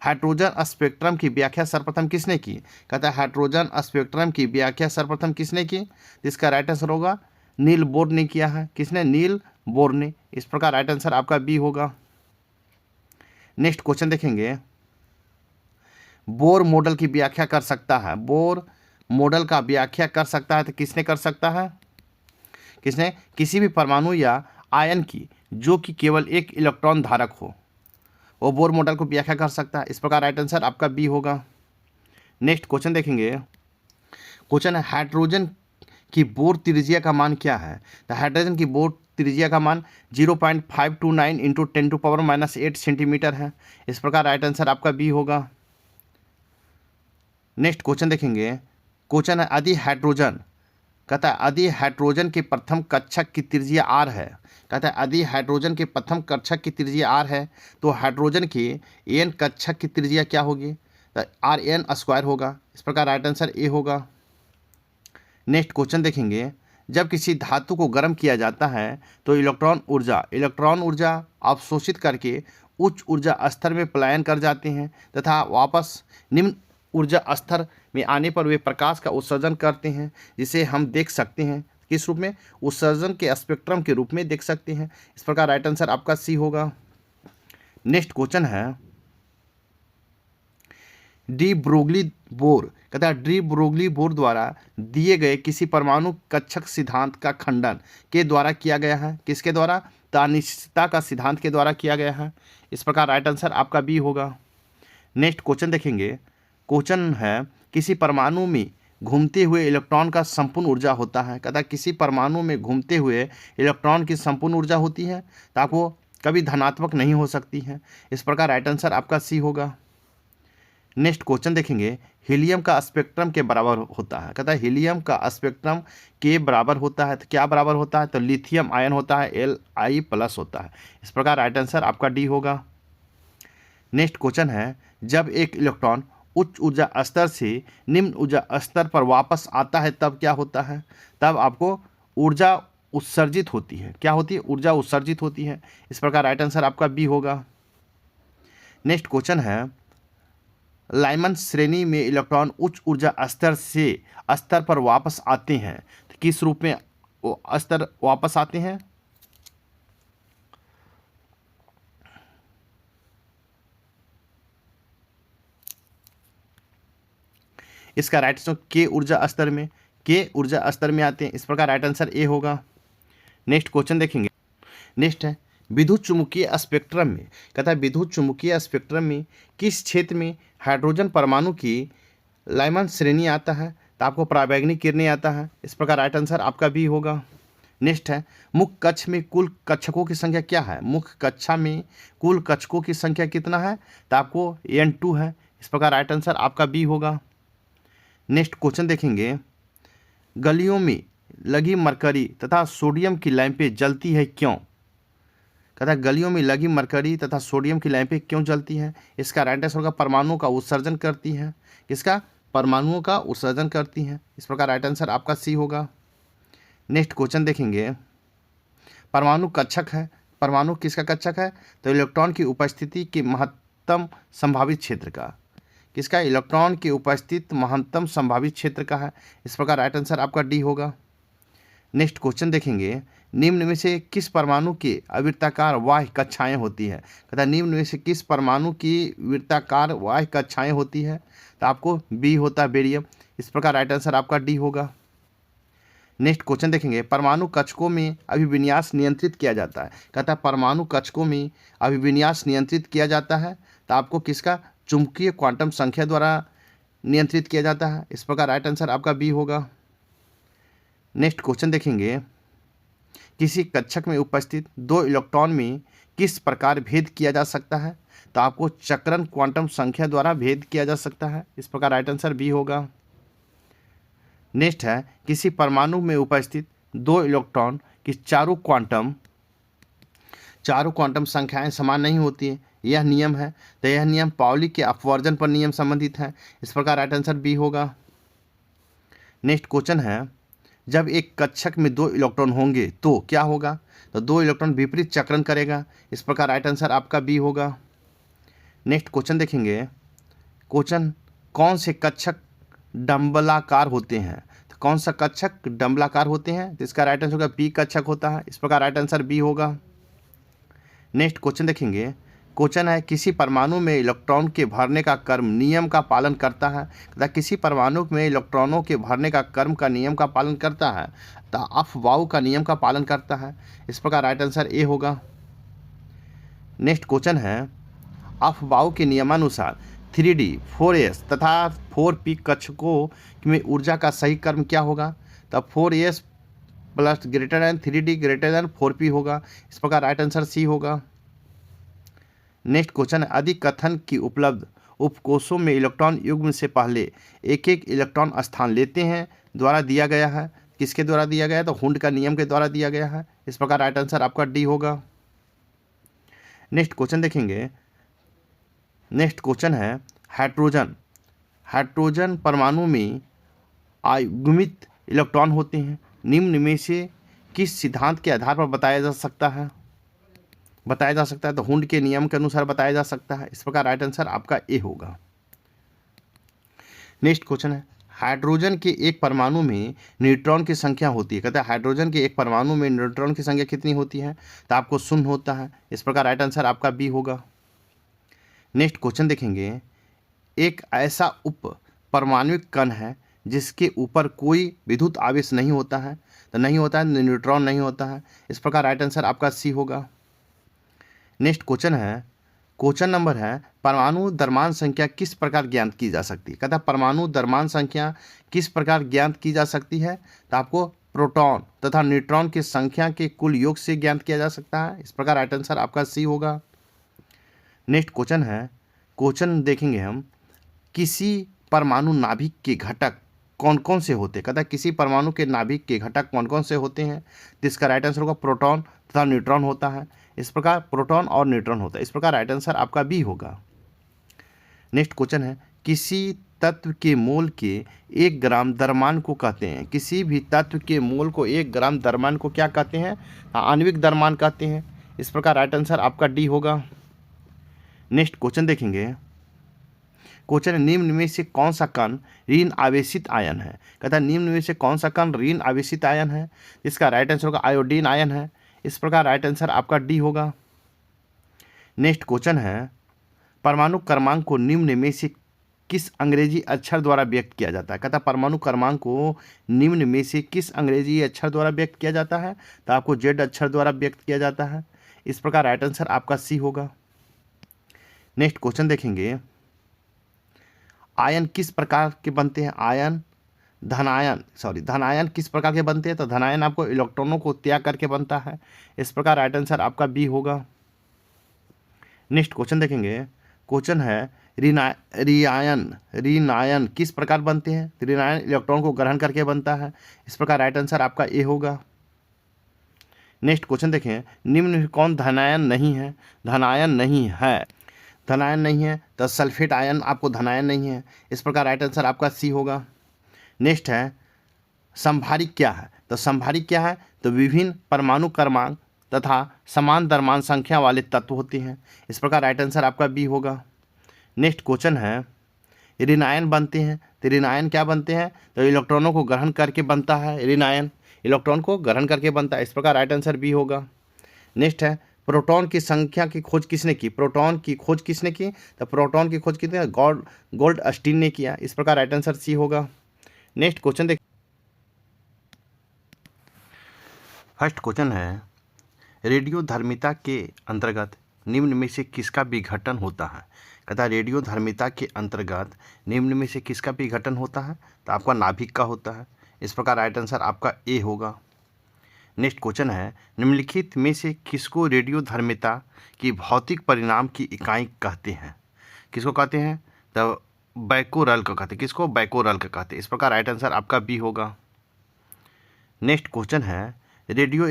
हाइड्रोजन स्पेक्ट्रम की व्याख्या सर्वप्रथम किसने की? कहता है हाइड्रोजन स्पेक्ट्रम की व्याख्या सर्वप्रथम किसने की? तो इसका राइट आंसर होगा नील बोर ने किया है। किसने? नील बोर ने। इस प्रकार राइट आंसर आपका बी होगा। नेक्स्ट क्वेश्चन देखेंगे, बोर मॉडल की व्याख्या कर सकता है, बोर मॉडल का व्याख्या कर सकता है तो किसने कर सकता है? किसने? किसी भी परमाणु या आयन की जो कि केवल एक इलेक्ट्रॉन धारक हो, वो बोर मॉडल को व्याख्या कर सकता है। इस प्रकार राइट आंसर आपका बी होगा। नेक्स्ट क्वेश्चन देखेंगे, क्वेश्चन है हाइड्रोजन की बोर त्रिज्या का मान क्या है? तो हाइड्रोजन की बोर त्रिज्या का मान 0.529 इंटू 10⁻⁻8 सेंटीमीटर है। इस प्रकार राइट आंसर आपका बी होगा। नेक्स्ट क्वेश्चन देखेंगे, क्वेश्चन है यदि हाइड्रोजन, कहता है यदि हाइड्रोजन के प्रथम कक्षक की त्रिज्या आर है, कहता है यदि हाइड्रोजन के प्रथम कक्षक की त्रिज्या आर है तो हाइड्रोजन के एन कक्षक की त्रिज्या क्या होगी? तो आर एन स्क्वायर होगा। इस प्रकार राइट आंसर ए होगा। नेक्स्ट क्वेश्चन देखेंगे, जब किसी धातु को गर्म किया जाता है तो इलेक्ट्रॉन ऊर्जा अवशोषित करके उच्च ऊर्जा स्तर में पलायन कर जाते हैं तथा वापस निम्न ऊर्जा स्तर में आने पर वे प्रकाश का उत्सर्जन करते हैं, जिसे हम देख सकते हैं किस रूप में? उत्सर्जन के स्पेक्ट्रम के रूप में देख सकते हैं। इस प्रकार राइट आंसर आपका सी होगा। नेक्स्ट क्वेश्चन है डी ब्रोगली बोर, कहता है डी ब्रोगली बोर द्वारा दिए गए किसी परमाणु कक्षक सिद्धांत का खंडन के द्वारा किया गया है। किसके द्वारा? तो अनिश्चितता का सिद्धांत के द्वारा किया गया है। इस प्रकार राइट आंसर आपका बी होगा। नेक्स्ट क्वेश्चन देखेंगे, क्वेश्चन है किसी परमाणु में घूमते हुए इलेक्ट्रॉन का संपूर्ण ऊर्जा होता है। कहता है किसी परमाणु में घूमते हुए इलेक्ट्रॉन की संपूर्ण ऊर्जा होती है तो वो कभी धनात्मक नहीं हो सकती है। इस प्रकार राइट आंसर आपका सी होगा। नेक्स्ट क्वेश्चन देखेंगे, हीलियम का स्पेक्ट्रम के बराबर होता है। कहता है हीलियम का स्पेक्ट्रम के बराबर होता है तो क्या बराबर होता है? तो लिथियम आयन होता है, Li+ होता है। इस प्रकार राइट आंसर आपका डी होगा। नेक्स्ट क्वेश्चन है, जब एक इलेक्ट्रॉन उच्च ऊर्जा स्तर से निम्न ऊर्जा स्तर पर वापस आता है तब क्या होता है? तब आपको ऊर्जा उत्सर्जित होती है। क्या होती है? ऊर्जा उत्सर्जित होती है। इस प्रकार राइट आंसर आपका बी होगा। नेक्स्ट क्वेश्चन है, लाइमन श्रेणी में इलेक्ट्रॉन उच्च ऊर्जा स्तर पर वापस आते हैं तो किस रूप में वो स्तर वापस आते हैं? इसका राइट आंसर के ऊर्जा स्तर में आते हैं। इस प्रकार राइट आंसर ए होगा। नेक्स्ट क्वेश्चन देखेंगे, नेक्स्ट है विद्युत चुम्बकीय स्पेक्ट्रम में, कहता है विद्युत चुम्बकीय स्पेक्ट्रम में किस क्षेत्र में हाइड्रोजन परमाणु की लाइमन श्रेणी आता है? तो आपको पराबैंगनी किरणें आता है। इस प्रकार राइट आंसर आपका बी होगा। नेक्स्ट है मुख्य कक्ष में कुल कक्षकों की संख्या क्या है? मुख्य कक्षा में कुल कक्षकों की संख्या कितना है? तो आपको N2 है। इस प्रकार राइट आंसर आपका बी होगा। नेक्स्ट क्वेश्चन देखेंगे, गलियों में लगी मरकरी तथा सोडियम की लैंपें जलती है क्यों? कहता है गलियों में लगी मरकरी तथा सोडियम की लैंपें क्यों जलती हैं? इसका राइट आंसर होगा परमाणुओं का उत्सर्जन करती हैं। किसका? परमाणुओं का उत्सर्जन करती हैं। इस प्रकार राइट आंसर आपका सी होगा। नेक्स्ट क्वेश्चन देखेंगे, परमाणु कक्षक है, परमाणु किसका कक्षक है? तो इलेक्ट्रॉन की उपस्थिति के महत्तम संभावित क्षेत्र का। किसका? इलेक्ट्रॉन की उपस्थित महत्तम संभावित क्षेत्र का है। इस प्रकार राइट आंसर आपका डी होगा। नेक्स्ट क्वेश्चन देखेंगे, निम्न में से किस परमाणु की अवृत्ताकार बाह्य कक्षाएं होती है? कहता है निम्न में से किस परमाणु की वृत्ताकार बाह्य कक्षाएं होती है? तो आपको बी होता है बेरियम। इस प्रकार राइट आंसर आपका डी होगा। नेक्स्ट क्वेश्चन देखेंगे, परमाणु कक्षकों में अभिविन्यास नियंत्रित किया जाता है। कहता है परमाणु कक्षकों में अभिविन्यास नियंत्रित किया जाता है तो आपको किसका? चुंबकीय क्वांटम संख्या द्वारा नियंत्रित किया जाता है। इस प्रकार राइट आंसर आपका बी होगा। नेक्स्ट क्वेश्चन देखेंगे, किसी कक्षक में उपस्थित दो इलेक्ट्रॉन में किस प्रकार भेद किया जा सकता है? तो आपको चक्रण क्वांटम संख्या द्वारा भेद किया जा सकता है। इस प्रकार राइट आंसर बी होगा। नेक्स्ट है, किसी परमाणु में उपस्थित दो इलेक्ट्रॉन की चारों क्वांटम संख्याएं समान नहीं होती हैं, यह नियम है। तो यह नियम पाउली के अपवर्जन पर नियम संबंधित है। इस प्रकार राइट आंसर बी होगा। नेक्स्ट क्वेश्चन है, जब एक कक्षक में दो इलेक्ट्रॉन होंगे तो क्या होगा? तो दो इलेक्ट्रॉन विपरीत चक्रण करेगा। इस प्रकार राइट आंसर आपका बी होगा। नेक्स्ट क्वेश्चन देखेंगे। क्वेश्चन, कौन से कक्षक डंबलाकार होते हैं? तो कौन सा कक्षक डंबलाकार होते हैं? तो इसका राइट आंसर होगा बी कक्षक होता है। इस प्रकार राइट आंसर बी होगा। नेक्स्ट क्वेश्चन देखेंगे। क्वेश्चन है, किसी परमाणु में इलेक्ट्रॉन के भरने का क्रम नियम का पालन करता है? तथा किसी परमाणु में इलेक्ट्रॉनों के भरने का क्रम का नियम का पालन करता है? तो अफबाउ का नियम का पालन करता है। इस प्रकार राइट आंसर ए होगा। नेक्स्ट क्वेश्चन है, अफबाउ के नियमानुसार 3D 4s तथा 4p कक्षकों में ऊर्जा का सही क्रम क्या होगा? तब 4s plus greater than 3D greater than 4p होगा। इस प्रकार राइट आंसर सी होगा। नेक्स्ट क्वेश्चन है, अधिकथन की उपलब्ध उपकोषों में इलेक्ट्रॉन युग्म से पहले एक एक इलेक्ट्रॉन स्थान लेते हैं द्वारा दिया गया है। किसके द्वारा दिया गया है? तो हुंड का नियम के द्वारा दिया गया है। इस प्रकार राइट आंसर आपका डी होगा। नेक्स्ट क्वेश्चन देखेंगे। नेक्स्ट क्वेश्चन है, हाइड्रोजन हाइड्रोजन परमाणु में आयुग्मित इलेक्ट्रॉन होते हैं। निम्न में से किस सिद्धांत के आधार पर बताया जा सकता है? तो हुंड के नियम के अनुसार बताया जा सकता है। इस प्रकार राइट आंसर आपका ए होगा। नेक्स्ट क्वेश्चन है, हाइड्रोजन के एक परमाणु में न्यूट्रॉन की संख्या होती है। कहता है हाइड्रोजन के एक परमाणु में न्यूट्रॉन की संख्या कितनी होती है? तो आपको शून्य होता है। इस प्रकार राइट आंसर आपका बी होगा। नेक्स्ट क्वेश्चन देखेंगे। एक ऐसा उप परमाणुक कण है जिसके ऊपर कोई विद्युत आवेश नहीं होता है। तो नहीं होता है, न्यूट्रॉन नहीं होता है। इस प्रकार राइट आंसर आपका सी होगा। नेक्स्ट क्वेश्चन है, क्वेश्चन नंबर है, परमाणु द्रव्यमान संख्या किस प्रकार ज्ञात की जा सकती है? कहता है परमाणु द्रव्यमान संख्या किस प्रकार ज्ञात की जा सकती है? तो आपको प्रोटॉन तथा न्यूट्रॉन की संख्या के कुल योग से ज्ञात किया जा सकता है। इस प्रकार राइट आंसर आपका सी होगा। नेक्स्ट क्वेश्चन है, क्वेश्चन देखेंगे हम, किसी परमाणु नाभिक के घटक कौन कौन से होते हैं? कहता है किसी परमाणु के नाभिक के घटक कौन कौन से होते हैं? तो इसका राइट आंसर होगा प्रोटॉन तथा न्यूट्रॉन होता है। इस प्रकार प्रोटॉन और न्यूट्रॉन होता है। इस प्रकार राइट आंसर आपका बी होगा। नेक्स्ट क्वेश्चन है, किसी तत्व के मोल के 1 ग्राम द्रव्यमान को कहते हैं? किसी भी तत्व के मोल को 1 ग्राम द्रव्यमान को क्या कहते हैं? आणविक द्रव्यमान कहते हैं। इस प्रकार राइट आंसर आपका डी होगा। नेक्स्ट क्वेश्चन देखेंगे। क्वेश्चन, निम्न में से कौन सा कण ऋण आवेशित आयन है? कहता है निम्न में से कौन सा कण ऋण आवेशित आयन है? इसका राइट आंसर होगा आयोडीन आयन है। इस प्रकार राइट आंसर आपका डी होगा। नेक्स्ट क्वेश्चन है, परमाणु क्रमांक को निम्न में से किस अंग्रेजी अक्षर द्वारा व्यक्त किया जाता है? कहता है परमाणु क्रमांक को निम्न में से किस अंग्रेजी अक्षर द्वारा व्यक्त किया जाता है? तो आपको जेड अक्षर द्वारा व्यक्त किया जाता है। इस प्रकार राइट आंसर आपका सी होगा। नेक्स्ट क्वेश्चन देखेंगे। आयन किस प्रकार के बनते हैं? धनायन किस प्रकार के बनते हैं? तो धनायन आपको इलेक्ट्रॉनों को त्याग करके बनता है। इस प्रकार राइट आंसर आपका बी होगा। नेक्स्ट क्वेश्चन देखेंगे। क्वेश्चन है, ऋणायन किस प्रकार बनते हैं? तो ऋणायन इलेक्ट्रॉन को ग्रहण करके बनता है। इस प्रकार राइट आंसर आपका ए होगा। नेक्स्ट क्वेश्चन देखें, निम्न में कौन धनायन नहीं है? धनायन नहीं है तो सल्फेट आयन आपको धनायन नहीं है। इस प्रकार राइट आंसर आपका सी होगा। नेक्स्ट है, संभारिक क्या है? तो संभारिक क्या है? तो विभिन्न परमाणु क्रमांक तथा समान द्रव्यमान संख्या वाले तत्व होते हैं। इस प्रकार राइट आंसर आपका बी होगा। नेक्स्ट क्वेश्चन है, ऋणायन बनते हैं। तो ऋणायन क्या बनते हैं? तो इलेक्ट्रॉनों को ग्रहण करके बनता है। ऋणायन इलेक्ट्रॉन को ग्रहण करके बनता है। इस प्रकार राइट आंसर बी होगा। नेक्स्ट है, प्रोटॉन की संख्या की खोज किसने की? प्रोटॉन की खोज किसने की? तो प्रोटॉन की खोज किसने? गोल्डस्टीन ने किया। इस प्रकार राइट आंसर सी होगा। नेक्स्ट क्वेश्चन देख, फर्स्ट क्वेश्चन है, रेडियोधर्मिता के अंतर्गत निम्न में से किसका विघटन होता है? कहता है रेडियोधर्मिता के अंतर्गत निम्न में से किसका विघटन होता है? तो आपका नाभिक का होता है। इस प्रकार राइट आंसर आपका ए होगा। नेक्स्ट क्वेश्चन है, निम्नलिखित में से किसको रेडियोधर्मिता की भौतिक परिणाम की इकाई कहते हैं? किसको कहते हैं? तो बैकोरल का कहते हैं। किसको? बैकोरल का कहते हैं। इस प्रकार राइट आंसर आपका बी होगा। नेक्स्ट क्वेश्चन है, रेडियो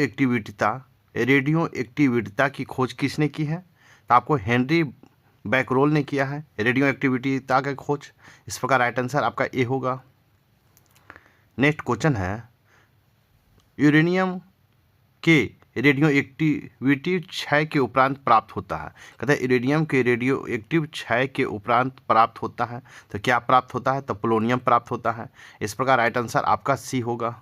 एक्टिविटीता की खोज किसने की है? तो आपको हेनरी बैकरोल ने किया है रेडियो एक्टिविटीता की खोज। इस प्रकार राइट आंसर आपका ए होगा। नेक्स्ट क्वेश्चन है, यूरेनियम के रेडियो एक्टिविटी क्षय के उपरांत प्राप्त होता है। कहता है इरेडियम के रेडियो एक्टिव क्षय के उपरांत प्राप्त होता है। तो क्या प्राप्त होता है? तो पोलोनियम प्राप्त होता है। इस प्रकार राइट आंसर आपका सी होगा।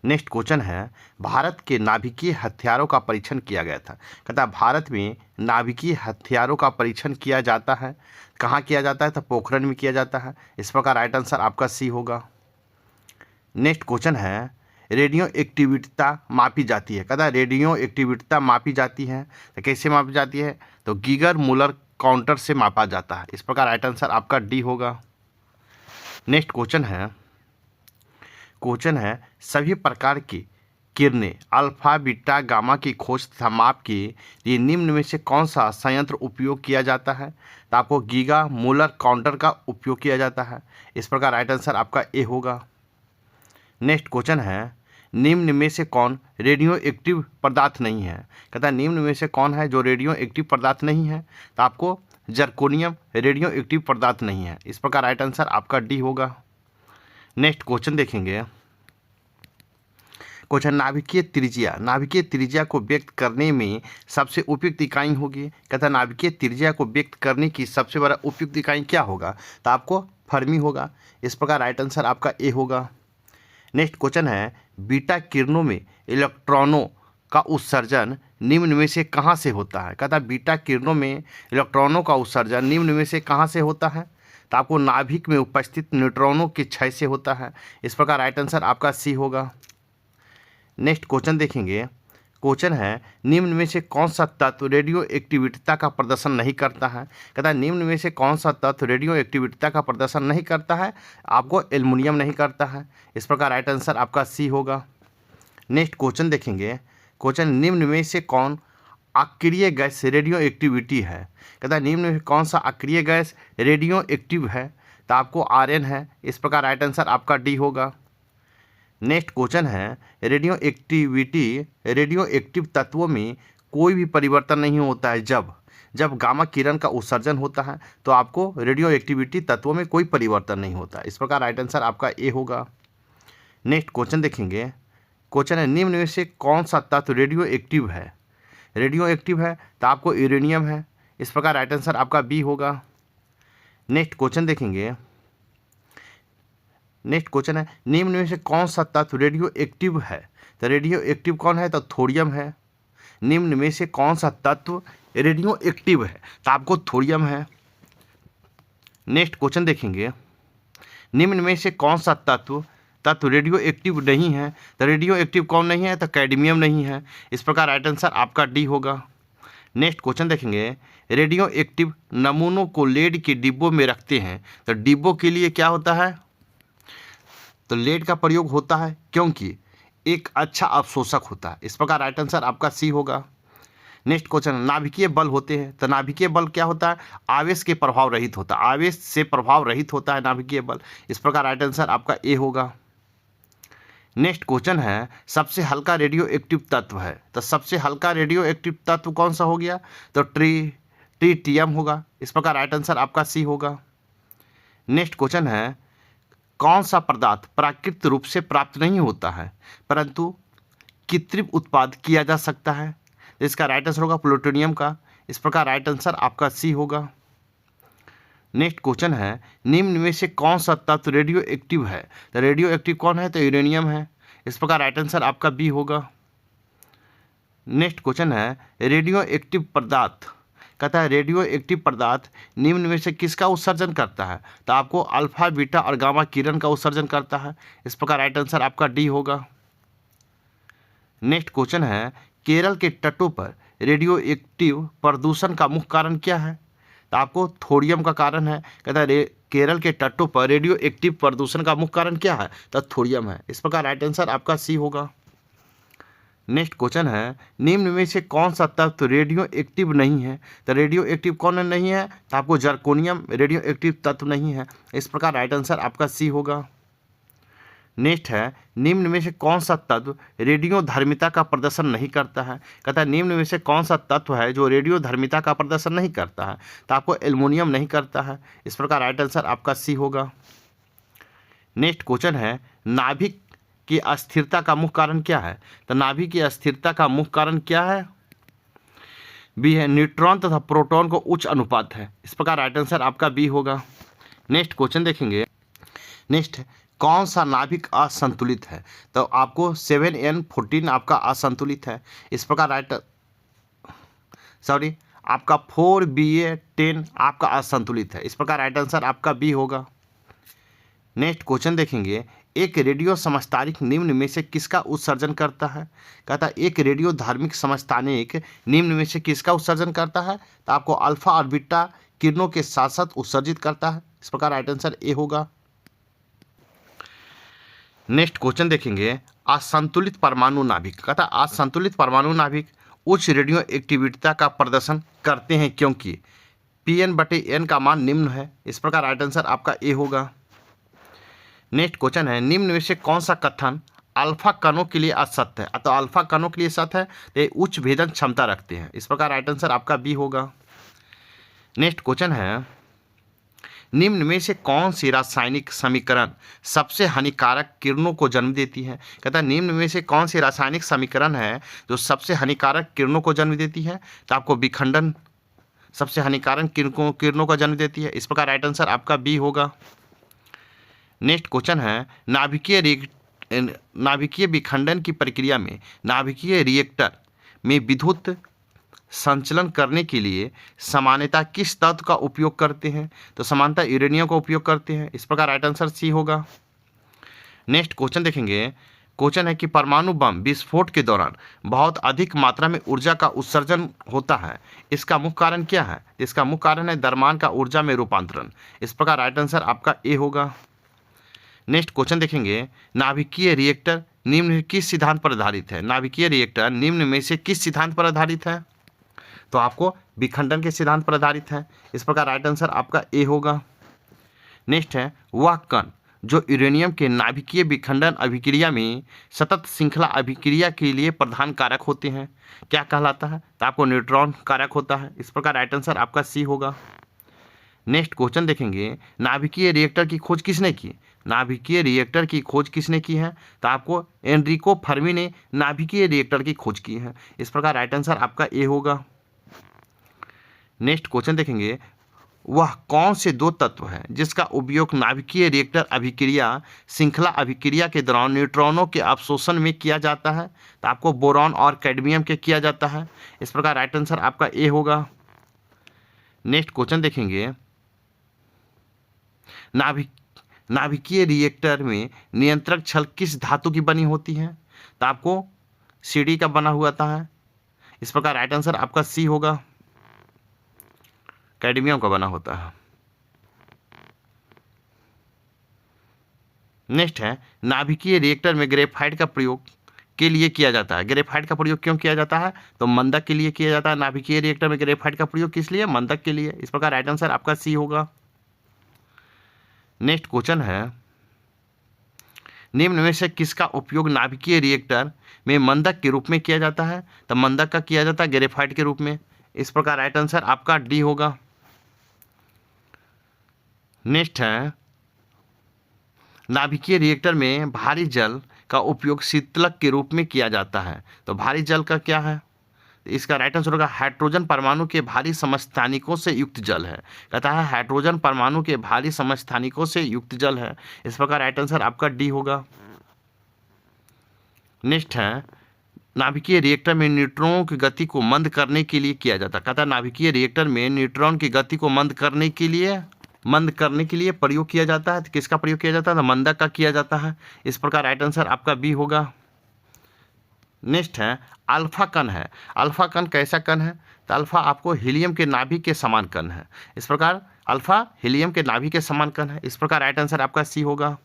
नेक्स्ट क्वेश्चन है, भारत के नाभिकीय हथियारों का परीक्षण किया गया था। कहता है भारत में नाभिकीय हथियारों का परीक्षण किया जाता है। कहाँ किया जाता है? तो पोखरण में किया जाता है। इस प्रकार राइट आंसर आपका सी होगा। नेक्स्ट क्वेश्चन है, रेडियो एक्टिविटीता मापी जाती है। कहता है रेडियो एक्टिविटीता मापी जाती है। तो कैसे मापी जाती है? तो गीगर मूलर काउंटर से मापा जाता है। इस प्रकार राइट आंसर आपका डी होगा। नेक्स्ट क्वेश्चन है सभी प्रकार की किरणें अल्फा बीटा गामा की खोज तथा माप के लिए निम्न में से कौन सा संयंत्र उपयोग किया जाता है? तो आपको गीगा मूलर काउंटर का उपयोग किया जाता है। इस प्रकार राइट आंसर आपका ए होगा। नेक्स्ट क्वेश्चन है, निम्न में से कौन रेडियो एक्टिव पदार्थ नहीं है? कहता है निम्न में से कौन है जो रेडियो एक्टिव पदार्थ नहीं है? तो आपको जर्कोनियम रेडियो एक्टिव पदार्थ नहीं है। इस प्रकार राइट आंसर आपका डी होगा। नेक्स्ट क्वेश्चन देखेंगे। क्वेश्चन, नाभिकीय त्रिज्या को व्यक्त करने में सबसे उपयुक्त इकाई होगी। कहता है नाभिकीय त्रिज्या को व्यक्त करने की सबसे बड़ा उपयुक्त इकाई क्या होगा? तो आपको फर्मी होगा। इस प्रकार राइट आंसर आपका ए होगा। नेक्स्ट क्वेश्चन है, बीटा किरणों में इलेक्ट्रॉनों का उत्सर्जन निम्न में से कहाँ से होता है? कहता है बीटा किरणों में इलेक्ट्रॉनों का उत्सर्जन निम्न में से कहाँ से होता है? तो आपको नाभिक में उपस्थित न्यूट्रॉनों के क्षय से होता है। इस प्रकार राइट आंसर आपका सी होगा। नेक्स्ट क्वेश्चन देखेंगे। क्वेश्चन है, निम्न में से कौन सा तत्व रेडियो एक्टिविटीता का प्रदर्शन नहीं करता है? कहता है निम्न में से कौन सा तत्व रेडियो एक्टिविटीता का प्रदर्शन नहीं करता है? आपको एल्युमिनियम नहीं करता है। इस प्रकार राइट आंसर आपका सी होगा। नेक्स्ट क्वेश्चन देखेंगे। क्वेश्चन, निम्न में से कौन अक्रिय गैस रेडियो एक्टिविटी है? कहता है निम्न में कौन सा अक्रिय गैस रेडियो एक्टिव है? तो आपको आर्यन है। इस प्रकार राइट आंसर आपका डी होगा। नेक्स्ट क्वेश्चन है, रेडियो एक्टिव तत्वों में कोई भी परिवर्तन नहीं होता है जब गामा किरण का उत्सर्जन होता है। तो आपको रेडियो एक्टिविटी तत्वों में कोई परिवर्तन नहीं होता। इस प्रकार राइट आंसर आपका ए होगा। नेक्स्ट क्वेश्चन देखेंगे। क्वेश्चन है, निम्न में से कौन सा तत्व रेडियो एक्टिव है? तो आपको यूरेनियम है। इस प्रकार राइट आंसर आपका बी होगा। नेक्स्ट क्वेश्चन देखेंगे। नेक्स्ट क्वेश्चन है, निम्न में से कौन सा तत्व रेडियो एक्टिव है? तो रेडियो एक्टिव कौन है? तो थोरियम है। निम्न में से कौन सा तत्व रेडियो एक्टिव है? तो आपको थोरियम है। नेक्स्ट क्वेश्चन देखेंगे। निम्न में से कौन सा तत्व रेडियो एक्टिव नहीं है? तो रेडियो एक्टिव कौन नहीं है? तो कैडमियम नहीं है। इस प्रकार राइट आंसर आपका डी होगा। नेक्स्ट क्वेश्चन देखेंगे। रेडियो एक्टिव नमूनों को लेड के डिब्बों में रखते हैं। तो डिब्बों के लिए क्या होता है? तो लेड का प्रयोग होता है क्योंकि एक अच्छा अवशोषक होता है। इस प्रकार राइट आंसर आपका सी होगा। नेक्स्ट क्वेश्चन, नाभिकीय बल होते हैं। तो नाभिकीय बल क्या होता है? आवेश के प्रभाव रहित होता है। आवेश से प्रभाव रहित होता है नाभिकीय बल। इस प्रकार राइट आंसर आपका ए होगा। नेक्स्ट क्वेश्चन है, सबसे हल्का रेडियो एक्टिव तत्व है। तो सबसे हल्का रेडियो एक्टिव तत्व कौन सा हो गया? तो ट्रीटियम होगा। इस प्रकार राइट आंसर आपका सी होगा। नेक्स्ट क्वेश्चन है, कौन सा पदार्थ प्राकृतिक रूप से प्राप्त नहीं होता है परंतु कृत्रिम उत्पाद किया जा सकता है? इसका राइट आंसर होगा प्लूटोनियम का। इस प्रकार राइट आंसर आपका सी होगा। नेक्स्ट क्वेश्चन है, निम्न में से कौन सा तत्व रेडियो एक्टिव है? तो रेडियो एक्टिव कौन है? तो यूरेनियम है। इस प्रकार राइट आंसर आपका बी होगा। नेक्स्ट क्वेश्चन है, रेडियो एक्टिव पदार्थ। कहता है रेडियो एक्टिव पदार्थ निम्न में से किसका उत्सर्जन करता है? तो आपको अल्फा बीटा और गामा किरण का उत्सर्जन करता है। इस प्रकार राइट आंसर आपका डी होगा। नेक्स्ट क्वेश्चन है, केरल के तटों पर रेडियो एक्टिव प्रदूषण का मुख्य कारण क्या है? तो आपको थोरियम का कारण है। कहता है केरल के तटों पर रेडियो एक्टिव प्रदूषण का मुख्य कारण क्या है? तो थोरियम है। इस प्रकार राइट आंसर आपका सी होगा। नेक्स्ट क्वेश्चन है, निम्न में से कौन सा तत्व रेडियो एक्टिव नहीं है? तो रेडियो एक्टिव कौन नहीं है? तो आपको जर्कोनियम रेडियो एक्टिव तत्व नहीं है। इस प्रकार राइट आंसर आपका सी होगा। नेक्स्ट है, निम्न में से कौन सा तत्व रेडियो धर्मिता का प्रदर्शन नहीं करता है? कहता है निम्न में से कौन सा तत्व है जो रेडियो धर्मिता का प्रदर्शन नहीं करता है? तो आपको एल्युमिनियम नहीं करता है। इस प्रकार राइट आंसर आपका सी होगा। नेक्स्ट क्वेश्चन है, नाभिक की अस्थिरता का मुख्य कारण क्या है? तो नाभिक की अस्थिरता का मुख्य कारण क्या है? बी है न्यूट्रॉन तथा प्रोटॉन को उच्च अनुपात है। इस प्रकार राइट आंसर आपका बी होगा। नेक्स्ट क्वेश्चन देखेंगे। नेक्स्ट कौन सा नाभिक असंतुलित है? तो आपको 7n14 आपका असंतुलित है। इस प्रकार आपका 4Ba10 आपका असंतुलित है। इस प्रकार राइट आंसर आपका बी होगा। नेक्स्ट क्वेश्चन देखेंगे। एक रेडियो समस्थानिक निम्न में से किसका उत्सर्जन करता है? कहता है एक रेडियो धार्मिक समस्थानिक निम्न में से किसका उत्सर्जन करता है? तो आपको अल्फा और बीटा किरणों के साथ साथ उत्सर्जित करता है। इस प्रकार राइट आंसर ए होगा। नेक्स्ट क्वेश्चन देखेंगे। असंतुलित परमाणु नाभिक, कहता है असंतुलित परमाणु नाभिक उच्च रेडियो एक्टिविटी का प्रदर्शन करते हैं क्योंकि Pn/n का मान निम्न है। इस प्रकार राइट आंसर आपका ए होगा। नेक्स्ट क्वेश्चन है। निम्न में से कौन सा कथन अल्फा कणों के लिए असत्य है? तो अल्फा कणों के लिए सत्य है, तो ये उच्च भेदन क्षमता रखते हैं। इस प्रकार राइट आंसर आपका बी होगा। नेक्स्ट क्वेश्चन है। निम्न में से कौन सी रासायनिक समीकरण सबसे हानिकारक किरणों को जन्म देती है? कहता है निम्न में से कौन सी रासायनिक समीकरण है जो सबसे हानिकारक किरणों को जन्म देती है? तो आपको विखंडन सबसे हानिकारक किरणों को जन्म देती है। इस प्रकार राइट आंसर आपका बी होगा। नेक्स्ट क्वेश्चन है। नाभिकीय विखंडन की प्रक्रिया में नाभिकीय रिएक्टर में विद्युत संचलन करने के लिए सामान्यतः किस तत्व का उपयोग करते हैं? तो सामान्यतः यूरेनियम का उपयोग करते हैं। इस प्रकार राइट आंसर सी होगा। नेक्स्ट क्वेश्चन देखेंगे। क्वेश्चन है कि परमाणु बम विस्फोट के दौरान बहुत अधिक मात्रा में ऊर्जा का उत्सर्जन होता है, इसका मुख्य कारण क्या है? इसका मुख्य कारण है द्रव्यमान का ऊर्जा में रूपांतरण। इस प्रकार राइट आंसर आपका ए होगा। नेक्स्ट क्वेश्चन देखेंगे। नाभिकीय रिएक्टर निम्न किस सिद्धांत पर आधारित है? नाभिकीय रिएक्टर निम्न में से किस सिद्धांत पर आधारित है? तो आपको विखंडन के सिद्धांत पर आधारित है। इस प्रकार राइट आंसर आपका ए होगा। नेक्स्ट है। वह कण जो यूरेनियम के नाभिकीय विखंडन अभिक्रिया में सतत श्रृंखला अभिक्रिया के लिए प्रधान कारक होते हैं, क्या कहलाता है? तो आपको न्यूट्रॉन कारक होता है। इस प्रकार राइट आंसर आपका सी होगा। नेक्स्ट क्वेश्चन देखेंगे। नाभिकीय रिएक्टर की खोज किसने की? नाभिकीय रिएक्टर की खोज किसने की है? तो आपको एनरिको फर्मी ने नाभिकीय रिएक्टर की खोज की है। इस प्रकार राइट आंसर आपका ए होगा। नेक्स्ट क्वेश्चन देखेंगे। वह कौन से दो तत्व हैं जिसका उपयोग नाभिकीय रिएक्टर अभिक्रिया श्रृंखला अभिक्रिया के दौरान न्यूट्रॉनों के अवशोषण में किया जाता है? तो आपको बोरॉन और कैडमियम के किया जाता है। इस प्रकार राइट आंसर आपका ए होगा। नेक्स्ट क्वेश्चन देखेंगे। नाभिकीय रिएक्टर में नियंत्रक छल किस धातु की बनी होती है? तो आपको सीडी का बना हुआ था है। इस प्रकार राइट आंसर आपका सी होगा। कैडमियम का बना होता है। नेक्स्ट है। नाभिकीय रिएक्टर में ग्रेफाइट का प्रयोग के लिए किया जाता है। ग्रेफाइट का प्रयोग क्यों किया जाता है? तो मंदक के लिए किया जाता है। नाभिकीय रिएक्टर में ग्रेफाइट का प्रयोग किस लिए? मंदक के लिए। इस प्रकार राइट आंसर आपका सी होगा। नेक्स्ट क्वेश्चन है। निम्न में से किसका उपयोग नाभिकीय रिएक्टर में मंदक के रूप में किया जाता है? तो मंदक का किया जाता है ग्रेफाइट के रूप में। इस प्रकार राइट आंसर आपका डी होगा। नेक्स्ट है। नाभिकीय रिएक्टर में भारी जल का उपयोग शीतलक के रूप में किया जाता है। तो भारी जल का क्या है? इसका राइट आंसर होगा हाइड्रोजन परमाणु के भारी समस्थानिकों से युक्त जल है। कहता है हाइड्रोजन परमाणु के भारी समस्थानिकों से युक्त जल है। इस प्रकार राइट आंसर आपका डी होगा। नेक्स्ट है। नाभिकीय रिएक्टर में न्यूट्रॉनों की गति को मंद करने के लिए किया जाता है। कहता है नाभिकीय रिएक्टर में न्यूट्रॉन की गति को मंद करने के लिए प्रयोग किया जाता है। तो किसका प्रयोग किया जाता है? मंदक का किया जाता है। इस प्रकार राइट आंसर आपका बी होगा। नेक्स्ट है। अल्फा कण है। अल्फा कण कैसा कण है? तो अल्फा आपको हीलियम के नाभिक के समान कण है। इस प्रकार अल्फा हीलियम के नाभिक के समान कण है। इस प्रकार राइट आंसर आपका सी होगा।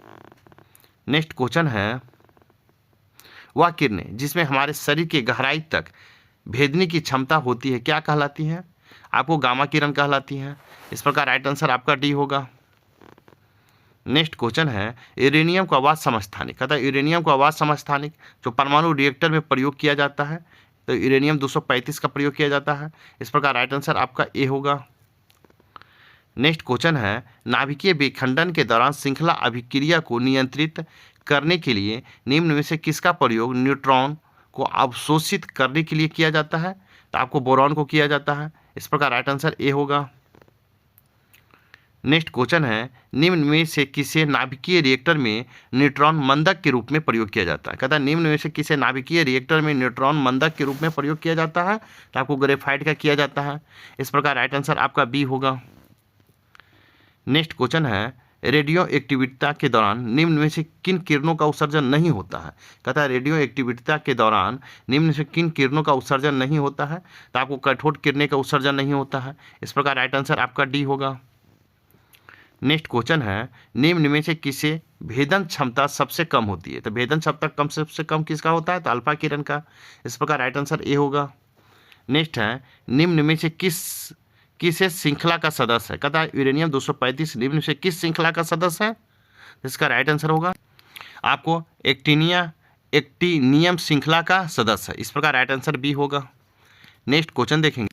नेक्स्ट क्वेश्चन है। वह किरणें जिसमें हमारे शरीर की गहराई तक भेदने की क्षमता होती है क्या कहलाती है? आपको गामा किरण कहलाती है। इस प्रकार राइट आंसर आपका डी होगा। नेक्स्ट क्वेश्चन है। यूरेनियम को आवाज समस्थानिक। कहता है यूरेनियम को आवाज समस्थानिक जो परमाणु रिएक्टर में प्रयोग किया जाता है, तो यूरेनियम 235 का प्रयोग किया जाता है। इस प्रकार राइट आंसर आपका ए होगा। नेक्स्ट क्वेश्चन है। नाभिकीय विखंडन के दौरान श्रृंखला अभिक्रिया को नियंत्रित करने के लिए निम्न में से किसका प्रयोग न्यूट्रॉन को अवशोषित करने के लिए किया जाता है? तो आपको बोरॉन को किया जाता है। इस प्रकार राइट आंसर ए होगा। नेक्स्ट क्वेश्चन है, निम्न में से किसे नाभिकीय रिएक्टर में न्यूट्रॉन मंदक के रूप में प्रयोग किया जाता है? कहता है निम्न में से किसे नाभिकीय रिएक्टर में न्यूट्रॉन मंदक के रूप में प्रयोग किया जाता है? तो आपको ग्रेफाइट का किया जाता है। इस प्रकार राइट आंसर आपका बी होगा। नेक्स्ट क्वेश्चन है, रेडियो एक्टिविटीता के दौरान निम्न में से किन किरणों का उत्सर्जन नहीं होता है? कहता है रेडियो एक्टिविटीता के दौरान निम्न में से किन किरणों का उत्सर्जन नहीं होता है? तो आपको कैथोड किरणें का उत्सर्जन नहीं होता है। इस प्रकार राइट आंसर आपका डी होगा। नेक्स्ट क्वेश्चन है, निम्न में से किसे भेदन क्षमता सबसे कम होती है? तो भेदन क्षमता सबसे कम किसका होता है? तो अल्फा किरण का। इस प्रकार राइट आंसर ए होगा। नेक्स्ट है, निम्न में से किस श्रृंखला का सदस्य है? कहता है यूरेनियम 235 निम्न से किस श्रृंखला का सदस्य है? इसका राइट आंसर होगा आपको एक्टिनियम श्रृंखला का सदस्य है। इस प्रकार राइट आंसर बी होगा। नेक्स्ट क्वेश्चन देखेंगे।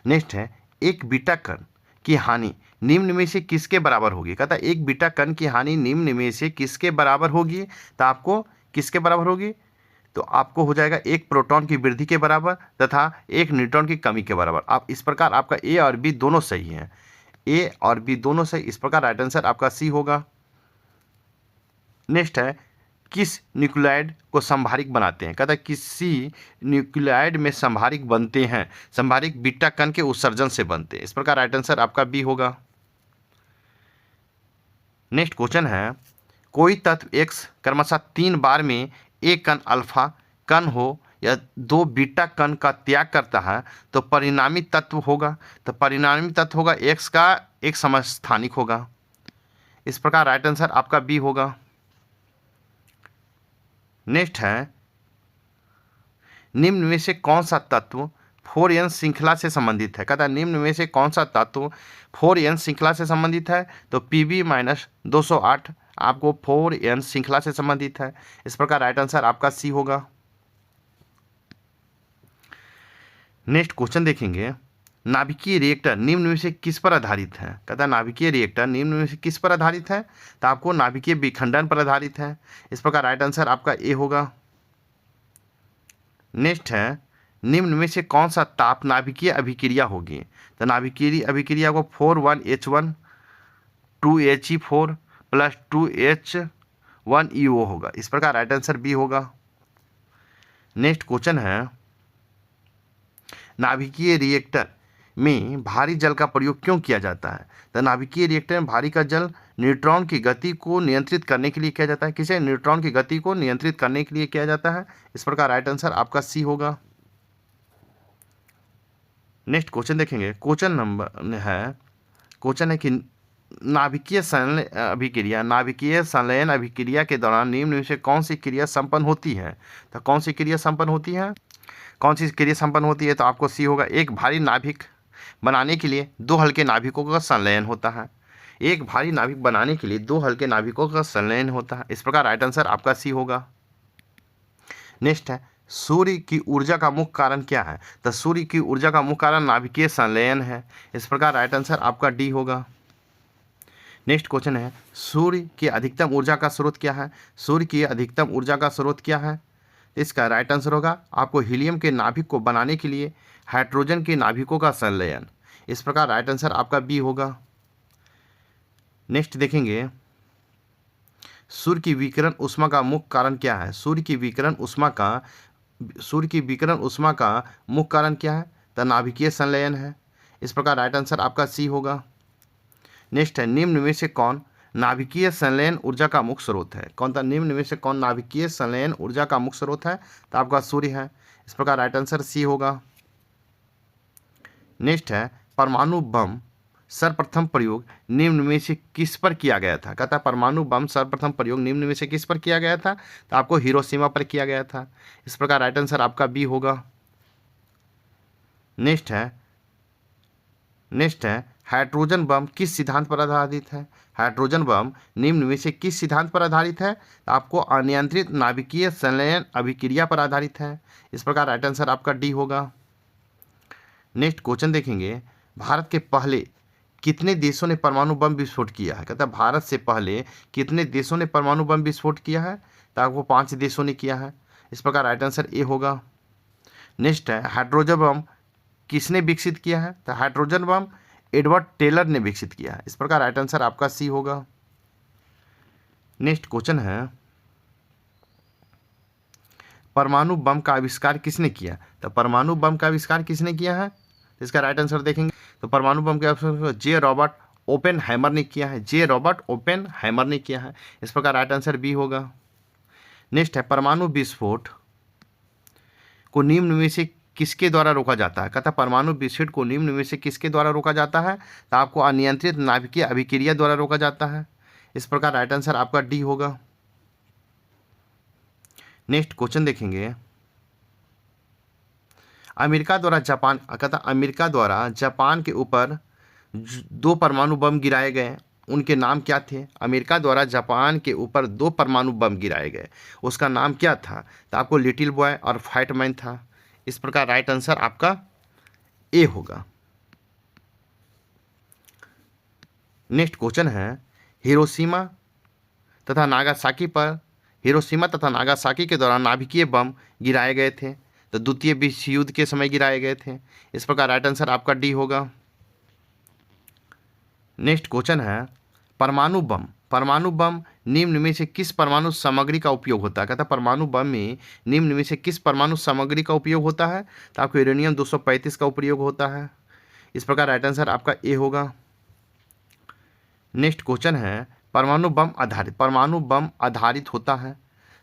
नेक्स्ट है, एक बीटा कण की हानि निम्न में से किसके बराबर होगी? कहता है एक बीटा कण की हानि निम्न में से किसके बराबर होगी? तो आपको किसके बराबर होगी? तो आपको हो जाएगा एक प्रोटॉन की वृद्धि के बराबर तथा एक न्यूट्रॉन की कमी के बराबर। आप इस प्रकार आपका ए और बी दोनों सही हैं। ए और बी दोनों सही। इस प्रकार राइट आंसर आपका सी होगा। नेक्स्ट है, किस न्यूक्लियाइड को संभारिक बनाते हैं? कहता है किसी न्यूक्लियाइड में संभारिक बनते हैं। संभारिक बीटा कण के उत्सर्जन से बनते हैं। इस प्रकार राइट आंसर आपका बी होगा। नेक्स्ट क्वेश्चन है, कोई तत्व एक्स क्रमशः 3 बार में एक कण अल्फा कण हो या 2 बीटा कण का त्याग करता है तो परिणामी तत्व होगा। तो परिणामी तत्व होगा एक्स का एक समस्थानिक होगा। इस प्रकार राइट आंसर आपका बी होगा। नेक्स्ट है, निम्न में से कौन सा तत्व 4n श्रृंखला से संबंधित है? कहता है निम्न में से कौन सा तत्व 4n श्रृंखला से संबंधित है? तो Pb-208 आपको 4n श्रृंखला से संबंधित है। इस प्रकार राइट आंसर आपका सी होगा। नेक्स्ट क्वेश्चन देखेंगे, नाभिकीय रिएक्टर निम्न में से किस पर आधारित है? कहता है नाभिकीय रिएक्टर निम्न में से किस पर आधारित है? तो आपको नाभिकीय विखंडन पर आधारित है। इस प्रकार राइट आंसर आपका ए होगा। नेक्स्ट है, निम्न में से कौन सा ताप नाभिकीय अभिक्रिया होगी? तो नाभिकीय अभिक्रिया को 41H1 2He4 प्लस 2H1EO होगा। इस प्रकार राइट आंसर बी होगा। नेक्स्ट क्वेश्चन है, नाभिकीय रिएक्टर में भारी जल का प्रयोग क्यों किया जाता है? तो नाभिकीय रिएक्टर में भारी का जल न्यूट्रॉन की गति को नियंत्रित करने के लिए किया जाता है। किसे? न्यूट्रॉन की गति को नियंत्रित करने के लिए किया जाता है। इस प्रकार राइट आंसर आपका सी होगा। नेक्स्ट क्वेश्चन देखेंगे। क्वेश्चन है कि नाभिकीय संलयन अभिक्रिया के दौरान निम्न में से कौन सी क्रिया संपन्न होती है? तो कौन सी क्रिया संपन्न होती है? कौन सी क्रिया संपन्न होती है? तो आपको सी होगा। एक भारी नाभिक बनाने के लिए 2 हल्के नाभिकों का संलयन होता है। एक भारी नाभिक बनाने के लिए 2 हल्के नाभिकों का संलयन होता है। इस प्रकार राइट आंसर आपका सी होगा। नेक्स्ट है, सूर्य की ऊर्जा का मुख्य कारण क्या है? तो सूर्य की ऊर्जा का मुख्य कारण नाभिकीय संलयन है। इस प्रकार राइट आंसर आपका डी होगा। नेक्स्ट क्वेश्चन है, सूर्य की अधिकतम ऊर्जा का स्रोत क्या है? सूर्य की अधिकतम ऊर्जा का स्रोत क्या है? इसका राइट आंसर होगा आपको हीलियम के नाभिक को बनाने के लिए हाइड्रोजन के नाभिकों का संलयन। इस प्रकार राइट आंसर आपका बी होगा। नेक्स्ट देखेंगे, सूर्य की विकिरण ऊष्मा का मुख्य कारण क्या है? सूर्य की विकिरण ऊष्मा का मुख्य कारण क्या है? तो नाभिकीय संलयन है। इस प्रकार राइट आंसर आपका सी होगा। नेक्स्ट है, निम्न में से कौन नाभिकीय संलयन ऊर्जा का मुख्य स्रोत है? कौन था? निम्न में से कौन नाभिकीय संलयन ऊर्जा का मुख्य स्रोत है? तो आपका सूर्य है। इस प्रकार राइट आंसर सी होगा। नेक्स्ट है, परमाणु बम सर्वप्रथम प्रयोग निम्न में से किस पर किया गया था? कहता है परमाणु बम सर्वप्रथम प्रयोग निम्न में से किस पर किया गया था? तो आपको हिरोशिमा पर किया गया था। इस प्रकार राइट आंसर आपका बी होगा। नेक्स्ट है, हाइड्रोजन बम किस सिद्धांत पर आधारित है? हाइड्रोजन बम निम्न में से किस सिद्धांत पर आधारित है? तो आपको अनियंत्रित नाभिकीय संलयन अभिक्रिया पर आधारित है। इस प्रकार राइट आंसर आपका डी होगा। नेक्स्ट क्वेश्चन देखेंगे, भारत के पहले कितने देशों ने परमाणु बम विस्फोट किया है? कहता है भारत से पहले कितने देशों ने परमाणु बम विस्फोट किया है? तो आपको 5 देशों ने किया है। इस प्रकार राइट आंसर ए होगा। नेक्स्ट है हाइड्रोजन बम किसने विकसित किया है? तो हाइड्रोजन बम एडवर्ड टेलर ने विकसित किया है। इस प्रकार राइट आंसर आपका सी होगा। नेक्स्ट क्वेश्चन है परमाणु बम का आविष्कार किसने किया? तो परमाणु बम का आविष्कार किसने किया है? इसका राइट आंसर देखेंगे तो परमाणु बम के आविष्कार जे रॉबर्ट ओपेनहाइमर ने किया है। जे रॉबर्ट ओपेनहाइमर ने किया है। इस प्रकार राइट आंसर बी होगा। नेक्स्ट है परमाणु विस्फोट को निम्न में से किसके द्वारा रोका जाता है? कहता परमाणु विस्फोट को निम्न में से किसके द्वारा रोका जाता है? तो आपको अनियंत्रित नाभिकीय अभिक्रिया द्वारा रोका जाता है। इस प्रकार राइट आंसर आपका डी होगा। नेक्स्ट क्वेश्चन देखेंगे अमेरिका द्वारा जापान कहता अमेरिका द्वारा जापान के ऊपर 2 परमाणु बम गिराए गए, उनके नाम क्या थे? अमेरिका द्वारा जापान के ऊपर 2 परमाणु बम गिराए गए, उसका नाम क्या था? तो आपको लिटिल बॉय और फाइट मैन था। इस प्रकार राइट आंसर आपका ए होगा। नेक्स्ट क्वेश्चन है हिरोशिमा तथा नागासाकी के दौरान नाभिकीय बम गिराए गए थे, तो द्वितीय विश्व युद्ध के समय गिराए गए थे। इस प्रकार राइट आंसर आपका डी होगा। नेक्स्ट क्वेश्चन है परमाणु बम निम्न में से किस परमाणु सामग्री का उपयोग होता है? कहता परमाणु बम में निम्न में से किस परमाणु सामग्री का उपयोग होता है? तो आपको यूरेनियम 235 का उपयोग होता है। इस प्रकार राइट आंसर आपका ए होगा। नेक्स्ट क्वेश्चन है परमाणु बम आधारित होता है,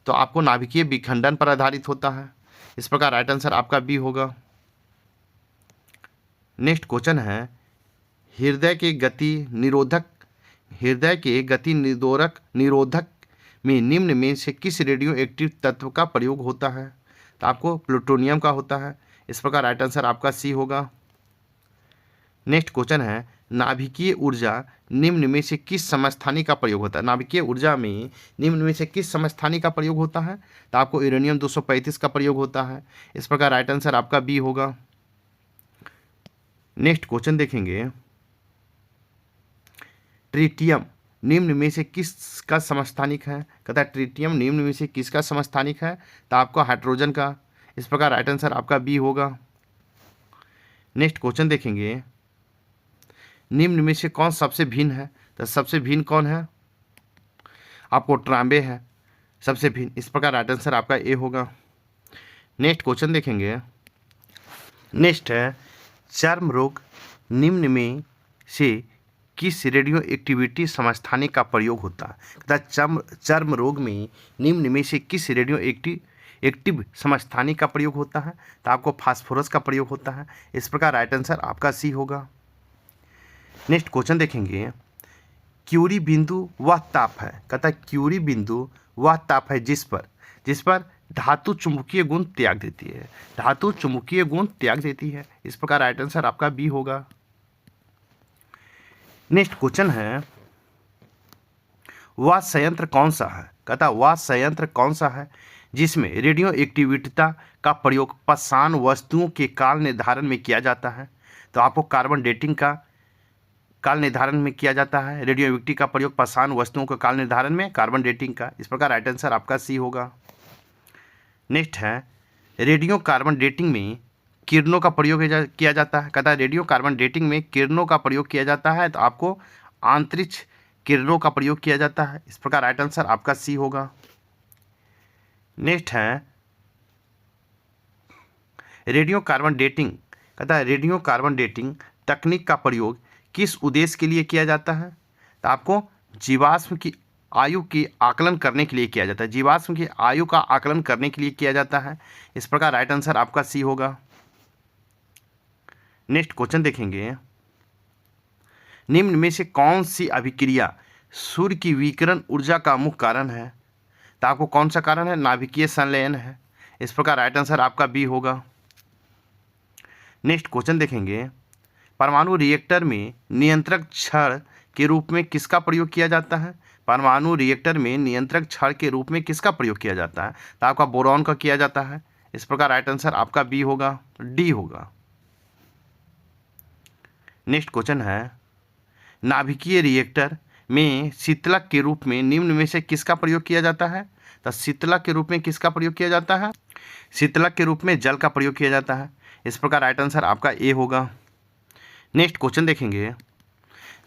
तो आपको नाभिकीय विखंडन पर आधारित होता है। इस प्रकार राइट आंसर आपका बी होगा। नेक्स्ट क्वेश्चन है हृदय के गति निरोधक में निम्न में से किस रेडियो एक्टिव तत्व का प्रयोग होता है? तो आपको प्लूटोनियम का होता है। इस प्रकार राइट आंसर आपका सी होगा। नेक्स्ट क्वेश्चन है नाभिकीय ऊर्जा निम्न में से किस समस्थानी का प्रयोग होता है? नाभिकीय ऊर्जा में निम्न में से किस समस्थानी का प्रयोग होता है? तो आपको यूरेनियम 235 का प्रयोग होता है। इस प्रकार राइट आंसर आपका बी होगा। नेक्स्ट क्वेश्चन देखेंगे ट्रिटियम निम्न में से किसका समस्थानिक है? कहता है ट्रिटियम निम्न में से किसका समस्थानिक है? तो आपको हाइड्रोजन का। इस प्रकार राइट आंसर आपका बी होगा। नेक्स्ट क्वेश्चन देखेंगे निम्न में से कौन सबसे भिन्न है? तो सबसे भिन्न कौन है? आपको ट्रांबे है सबसे भिन्न। इस प्रकार राइट आंसर आपका ए होगा। नेक्स्ट क्वेश्चन देखेंगे नेक्स्ट है चर्म रोग निम्न में से किस रेडियो एक्टिविटी समस्थानिक का प्रयोग होता है? तथा चर्म रोग में निम्न में से किस रेडियो एक्टिव समस्थानिक का प्रयोग होता है? तो आपको फास्फोरस का प्रयोग होता है। इस प्रकार राइट आंसर आपका सी होगा। नेक्स्ट क्वेश्चन देखेंगे क्यूरी बिंदु वह ताप है। कहता है क्यूरी बिंदु वह ताप है जिस पर धातु चुंबकीय गुण त्याग देती है। धातु चुंबकीय गुण त्याग देती है। इस प्रकार राइट आंसर आपका बी होगा। नेक्स्ट क्वेश्चन है वह संयंत्र कौन सा है? कहता वह संयंत्र कौन सा है जिसमें रेडियो एक्टिविटीता का प्रयोग पाषाण वस्तुओं के काल निर्धारण में किया जाता है? तो आपको कार्बन डेटिंग का काल निर्धारण में किया जाता है। रेडियो एक्टिविटी का प्रयोग पाषाण वस्तुओं के काल निर्धारण में कार्बन डेटिंग का। इस प्रकार राइट आंसर आपका सी होगा। नेक्स्ट है रेडियो कार्बन डेटिंग में किरणों का प्रयोग किया जाता है। कहता है रेडियो कार्बन डेटिंग में किरणों का प्रयोग किया जाता है, तो आपको आंतरिक्ष किरणों का प्रयोग किया जाता है। इस प्रकार राइट आंसर आपका सी होगा। नेक्स्ट है रेडियो कार्बन डेटिंग। कहता है रेडियो कार्बन डेटिंग तकनीक का प्रयोग किस उद्देश्य के लिए किया जाता है? तो आपको जीवाश्म की आयु की आकलन करने के लिए किया जाता है। जीवाश्म की आयु का आकलन करने के लिए किया जाता है। इस प्रकार राइट आंसर आपका सी होगा। नेक्स्ट क्वेश्चन देखेंगे निम्न में से कौन सी अभिक्रिया सूर्य की विकिरण ऊर्जा का मुख्य कारण है? तो आपको कौन सा कारण है? नाभिकीय संलयन है। इस प्रकार राइट आंसर आपका बी होगा। नेक्स्ट क्वेश्चन देखेंगे परमाणु रिएक्टर में नियंत्रक छड़ के रूप में किसका प्रयोग किया जाता है? परमाणु रिएक्टर में नियंत्रक छड़ के रूप में किसका प्रयोग किया जाता है? तो आपका बोरॉन का किया जाता है। इस प्रकार राइट आंसर आपका बी होगा, डी होगा। नेक्स्ट क्वेश्चन है नाभिकीय रिएक्टर में शीतलक के रूप में निम्न में से किसका प्रयोग किया जाता है? तो शीतलक के रूप में किसका प्रयोग किया जाता है? शीतलक के रूप में जल का प्रयोग किया जाता है। इस प्रकार राइट आंसर आपका ए होगा। नेक्स्ट क्वेश्चन देखेंगे।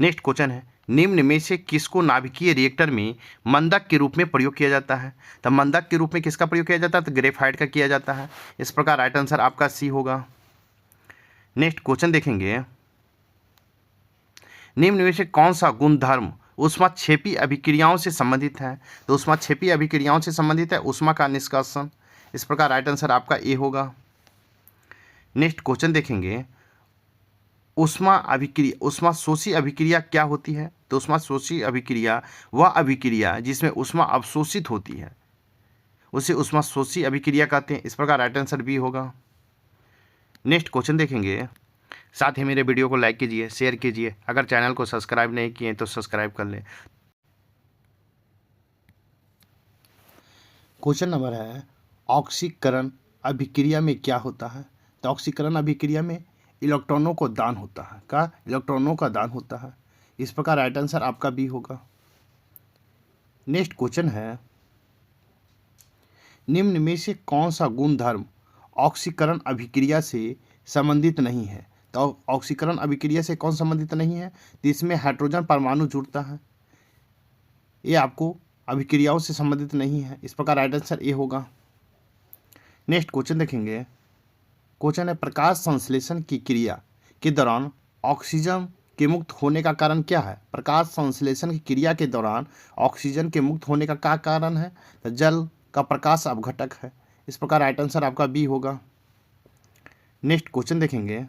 नेक्स्ट क्वेश्चन है, निम्न में से किसको नाभिकीय रिएक्टर में मंदक के रूप में प्रयोग किया जाता है? तो मंदक के रूप में किसका प्रयोग किया जाता है? तो ग्रेफाइट का किया जाता है। इस प्रकार राइट आंसर आपका सी होगा। नेक्स्ट क्वेश्चन देखेंगे, निम्न में से कौन सा गुणधर्म ऊष्माक्षेपी अभिक्रियाओं से संबंधित है? तो ऊष्माक्षेपी अभिक्रियाओं से संबंधित है ऊष्मा का निष्कासन। इस प्रकार राइट आंसर आपका ए होगा। नेक्स्ट क्वेश्चन देखेंगे, ऊष्मा शोषी अभिक्रिया क्या होती है? तो ऊष्मा शोषी अभिक्रिया वह अभिक्रिया जिसमें ऊष्मा अवशोषित होती है उसे ऊष्मा शोषी अभिक्रिया कहते हैं। इस प्रकार राइट आंसर बी होगा। नेक्स्ट क्वेश्चन देखेंगे। साथ ही मेरे वीडियो को लाइक कीजिए, शेयर कीजिए। अगर चैनल को सब्सक्राइब नहीं किए तो सब्सक्राइब कर लें। क्वेश्चन नंबर है, ऑक्सीकरण अभिक्रिया में क्या होता है? तो ऑक्सीकरण अभिक्रिया में इलेक्ट्रॉनों को दान होता है। क्या? इलेक्ट्रॉनों का दान होता है। इस प्रकार राइट आंसर आपका बी होगा। नेक्स्ट क्वेश्चन है, निम्न में से कौन सा गुणधर्म ऑक्सीकरण अभिक्रिया से संबंधित नहीं है? तो ऑक्सीकरण अभिक्रिया से कौन संबंधित नहीं है? तो इसमें हाइड्रोजन परमाणु जुड़ता है। ये आपको अभिक्रियाओं से संबंधित नहीं है। इस प्रकार राइट आंसर ए होगा। नेक्स्ट क्वेश्चन देखेंगे। क्वेश्चन है, प्रकाश संश्लेषण की क्रिया के दौरान ऑक्सीजन के मुक्त होने का कारण क्या है? प्रकाश संश्लेषण की क्रिया के दौरान ऑक्सीजन के मुक्त होने का क्या कारण है? तो जल का प्रकाश अपघटक है। इस प्रकार राइट आंसर आपका बी होगा। नेक्स्ट क्वेश्चन देखेंगे।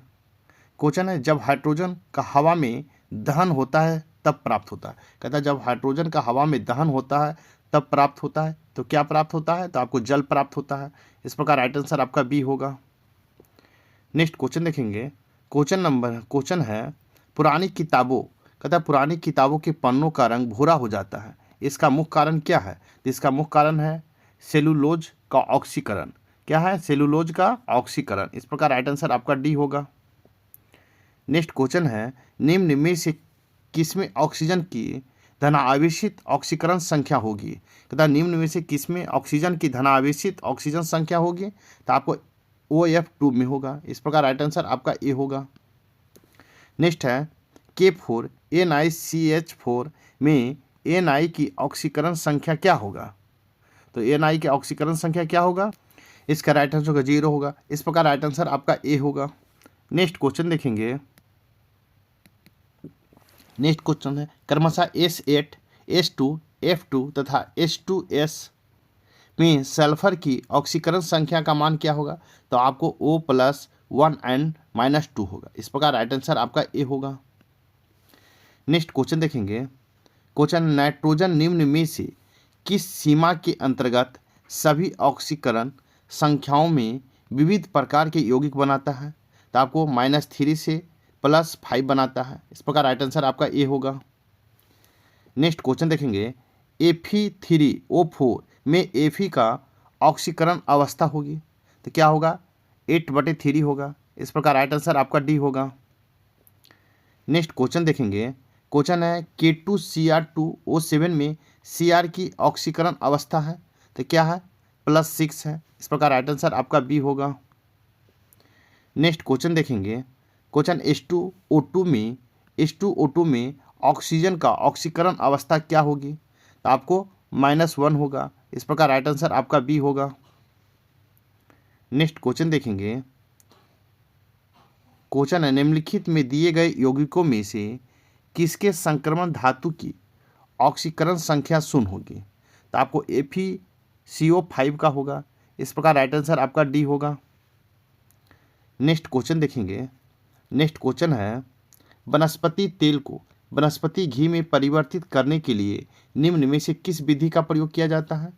क्वेश्चन है, जब हाइड्रोजन का हवा में दहन होता है तब प्राप्त होता है। कहता है जब हाइड्रोजन का हवा में दहन होता है तब प्राप्त होता है। तो क्या प्राप्त होता है? तो आपको जल प्राप्त होता है। इस प्रकार राइट आंसर आपका बी होगा। नेक्स्ट क्वेश्चन देखेंगे। क्वेश्चन है, पुरानी किताबों कहता है पुरानी किताबों के पन्नों का रंग भूरा हो जाता है। इसका मुख्य कारण क्या है? तो इसका मुख्य कारण है सेलुलोज का ऑक्सीकरण। क्या है? सेलुलोज का ऑक्सीकरण। इस प्रकार राइट आंसर आपका डी होगा। नेक्स्ट क्वेश्चन है, निम्न में से किसमें ऑक्सीजन की धनावेशित ऑक्सीकरण संख्या होगी? कहता निम्न में से किसमें ऑक्सीजन की धनावेशित ऑक्सीजन संख्या होगी? तो आपको OF2 में होगा। इस प्रकार राइट आंसर आपका ए होगा। नेक्स्ट है, K4 NiCH4 में Na की ऑक्सीकरण संख्या क्या होगा? तो Na की ऑक्सीकरण संख्या क्या होगा? इसका राइट आंसर होगा 0 होगा। इस प्रकार राइट आंसर आपका ए होगा। नेक्स्ट क्वेश्चन देखेंगे। नेक्स्ट क्वेश्चन है, क्रमशः S8 S2 F2 तथा H2S में सल्फर की ऑक्सीकरण संख्या का मान क्या होगा? तो आपको O+1 and -2 होगा। इस प्रकार राइट आंसर आपका ए होगा। नेक्स्ट क्वेश्चन देखेंगे। क्वेश्चन, नाइट्रोजन निम्न में से किस सीमा के अंतर्गत सभी ऑक्सीकरण संख्याओं में विविध प्रकार के यौगिक बनाता है? तो आपको -3 से +5 बनाता है। इस प्रकार राइट आंसर आपका ए होगा। नेक्स्ट क्वेश्चन देखेंगे। Fe3O4 में Fe का ऑक्सीकरण अवस्था होगी तो क्या होगा? 8/3 होगा। इस प्रकार राइट आंसर आपका डी होगा। नेक्स्ट क्वेश्चन देखेंगे। क्वेश्चन है, K2Cr2O7 में Cr की ऑक्सीकरण अवस्था है तो क्या है? +6 है। इस प्रकार राइट आंसर आपका बी होगा। नेक्स्ट क्वेश्चन देखेंगे। क्वेश्चन, H2O2 में ऑक्सीजन का ऑक्सीकरण अवस्था क्या होगी? तो आपको -1 होगा। इस प्रकार राइट आंसर आपका बी होगा। नेक्स्ट क्वेश्चन देखेंगे। क्वेश्चन है, निम्नलिखित में दिए गए यौगिकों में से किसके संक्रमण धातु की ऑक्सीकरण संख्या 0 होगी? तो आपको FeCO5 का होगा। इस प्रकार राइट आंसर आपका डी होगा। नेक्स्ट क्वेश्चन देखेंगे। नेक्स्ट क्वेश्चन है, वनस्पति तेल को वनस्पति घी में परिवर्तित करने के लिए निम्न में से किस विधि का प्रयोग किया जाता है?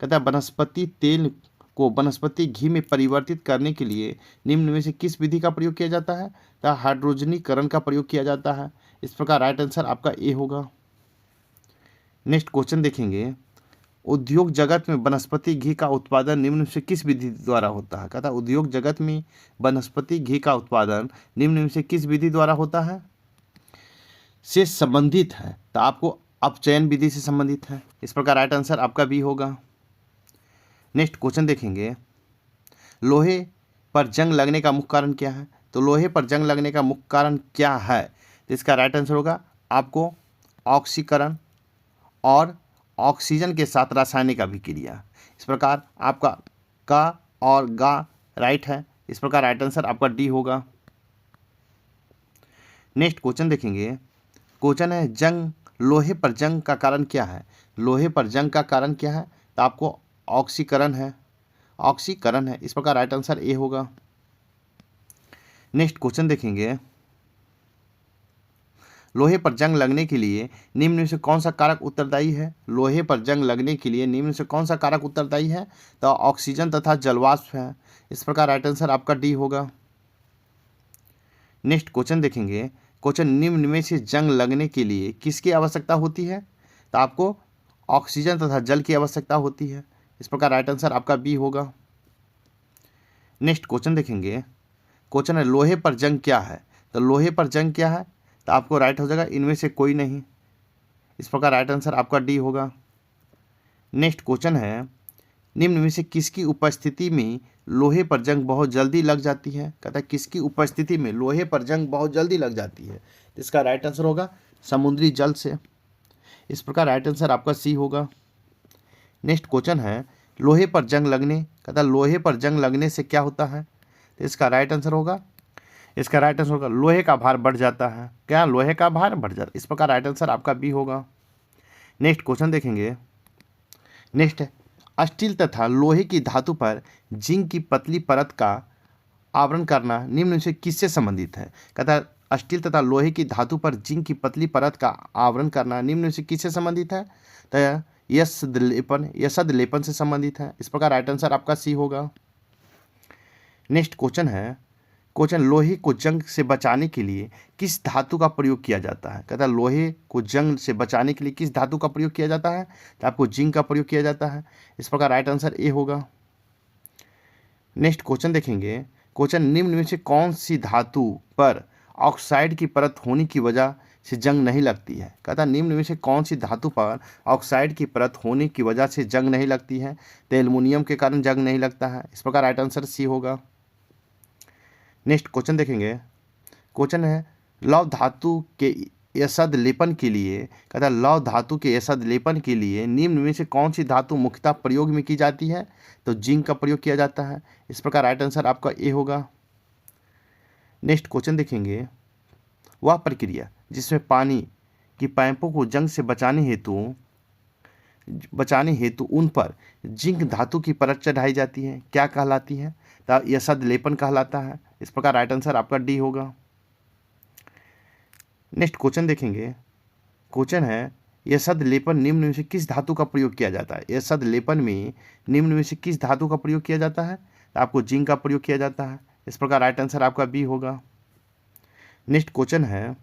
कहता है वनस्पति तेल को वनस्पति घी में परिवर्तित करने के लिए निम्न में से किस विधि का प्रयोग किया जाता है? तो हाइड्रोजनीकरण का प्रयोग किया जाता है। इस प्रकार राइट आंसर आपका ए होगा। नेक्स्ट क्वेश्चन देखेंगे। उद्योग जगत में वनस्पति घी का उत्पादन निम्न से किस विधि द्वारा होता है? कहता है उद्योग जगत में वनस्पति घी का उत्पादन निम्न में से किस विधि द्वारा होता है? से संबंधित है, तो आपको अपचयन विधि से संबंधित है। इस प्रकार राइट आंसर आपका बी होगा। नेक्स्ट क्वेश्चन देखेंगे, लोहे पर जंग लगने का मुख्य कारण क्या है? तो लोहे पर जंग लगने का मुख्य कारण क्या है? तो इसका राइट आंसर होगा आपको ऑक्सीकरण और ऑक्सीजन के साथ रासायनिक अभिक्रिया। इस प्रकार आपका का और गा राइट है। इस प्रकार राइट आंसर आपका डी होगा। नेक्स्ट क्वेश्चन देखेंगे, क्वेश्चन है जंग, लोहे पर जंग का कारण क्या है? लोहे पर जंग का कारण क्या है? तो आपको ऑक्सीकरण है, ऑक्सीकरण है। इस प्रकार राइट आंसर ए होगा। नेक्स्ट क्वेश्चन देखेंगे, लोहे पर जंग लगने के लिए निम्न में से कौन सा कारक उत्तरदायी है? लोहे पर जंग लगने के लिए निम्न में से कौन सा कारक उत्तरदायी है? तो ऑक्सीजन तथा जलवाष्प है। इस प्रकार राइट आंसर आपका डी होगा। नेक्स्ट क्वेश्चन देखेंगे, क्वेश्चन निम्न में से जंग लगने के लिए किसकी आवश्यकता होती है? तो आपको ऑक्सीजन तथा जल की आवश्यकता होती है। इस प्रकार राइट आंसर आपका बी होगा। नेक्स्ट क्वेश्चन देखेंगे, क्वेश्चन है लोहे पर जंग क्या है? तो लोहे पर जंग क्या है? तो आपको राइट हो जाएगा इनमें से कोई नहीं। इस प्रकार राइट आंसर आपका डी होगा। नेक्स्ट क्वेश्चन है, निम्न में से किसकी उपस्थिति में लोहे पर जंग बहुत जल्दी लग जाती है? कहता है किसकी उपस्थिति में लोहे पर जंग बहुत जल्दी लग जाती है? तो इसका राइट आंसर होगा समुद्री जल से। इस प्रकार राइट आंसर आपका सी होगा। नेक्स्ट क्वेश्चन है, लोहे पर जंग लगने, कहता लोहे पर जंग लगने से क्या होता है? तो इसका राइट आंसर होगा, इसका राइट आंसर होगा लोहे का भार बढ़ जाता है। क्या? लोहे का भार बढ़ जाता है। इस प्रकार राइट आंसर आपका बी होगा। नेक्स्ट क्वेश्चन देखेंगे, नेक्स्ट है स्टील तथा लोहे की धातु पर जिंक की पतली परत का आवरण करना निम्न में से किससे संबंधित है? कहता है स्टील तथा लोहे की धातु पर जिंक की पतली परत का आवरण करना निम्न में से किससे संबंधित है? तो यसद लेपन से संबंधित है। इस प्रकार राइट आंसर आपका सी होगा। नेक्स्ट क्वेश्चन है, क्वेश्चन लोहे को जंग से बचाने के लिए किस धातु का प्रयोग किया जाता है? कहता है लोहे को जंग से बचाने के लिए किस धातु का प्रयोग किया जाता है? तो आपको जिंक का प्रयोग किया जाता है। इस प्रकार राइट आंसर ए होगा। नेक्स्ट क्वेश्चन देखेंगे, क्वेश्चन निम्न में से कौन सी धातु पर ऑक्साइड की परत होने की वजह से जंग नहीं लगती है? कहता है निम्न में से कौन सी धातु पर ऑक्साइड की परत होने की वजह से जंग नहीं लगती है? तो एल्युमिनियम के कारण जंग नहीं लगता है। इस प्रकार राइट आंसर सी होगा। नेक्स्ट क्वेश्चन देखेंगे, क्वेश्चन है लौह धातु के यसद लेपन के लिए, कहता है लौह धातु के यसद लेपन के लिए निम्न में से कौन सी धातु मुख्यतः प्रयोग में की जाती है? तो जिंक का प्रयोग किया जाता है। इस प्रकार राइट आंसर आपका ए होगा। नेक्स्ट क्वेश्चन देखेंगे, वह प्रक्रिया जिसमें पानी की पाइपों को जंग से बचाने हेतु उन पर जिंक धातु की परत चढ़ाई जाती है, क्या कहलाती है? तो यसद लेपन कहलाता है। इस प्रकार राइट आंसर आपका डी होगा। नेक्स्ट क्वेश्चन देखेंगे, क्वेश्चन है यसद लेपन निम्न में से किस धातु का प्रयोग किया जाता है? यसद लेपन में निम्न में से किस धातु का प्रयोग किया जाता है? तो आपको जिंक का प्रयोग किया जाता है। इस प्रकार राइट आंसर आपका बी होगा। नेक्स्ट क्वेश्चन है,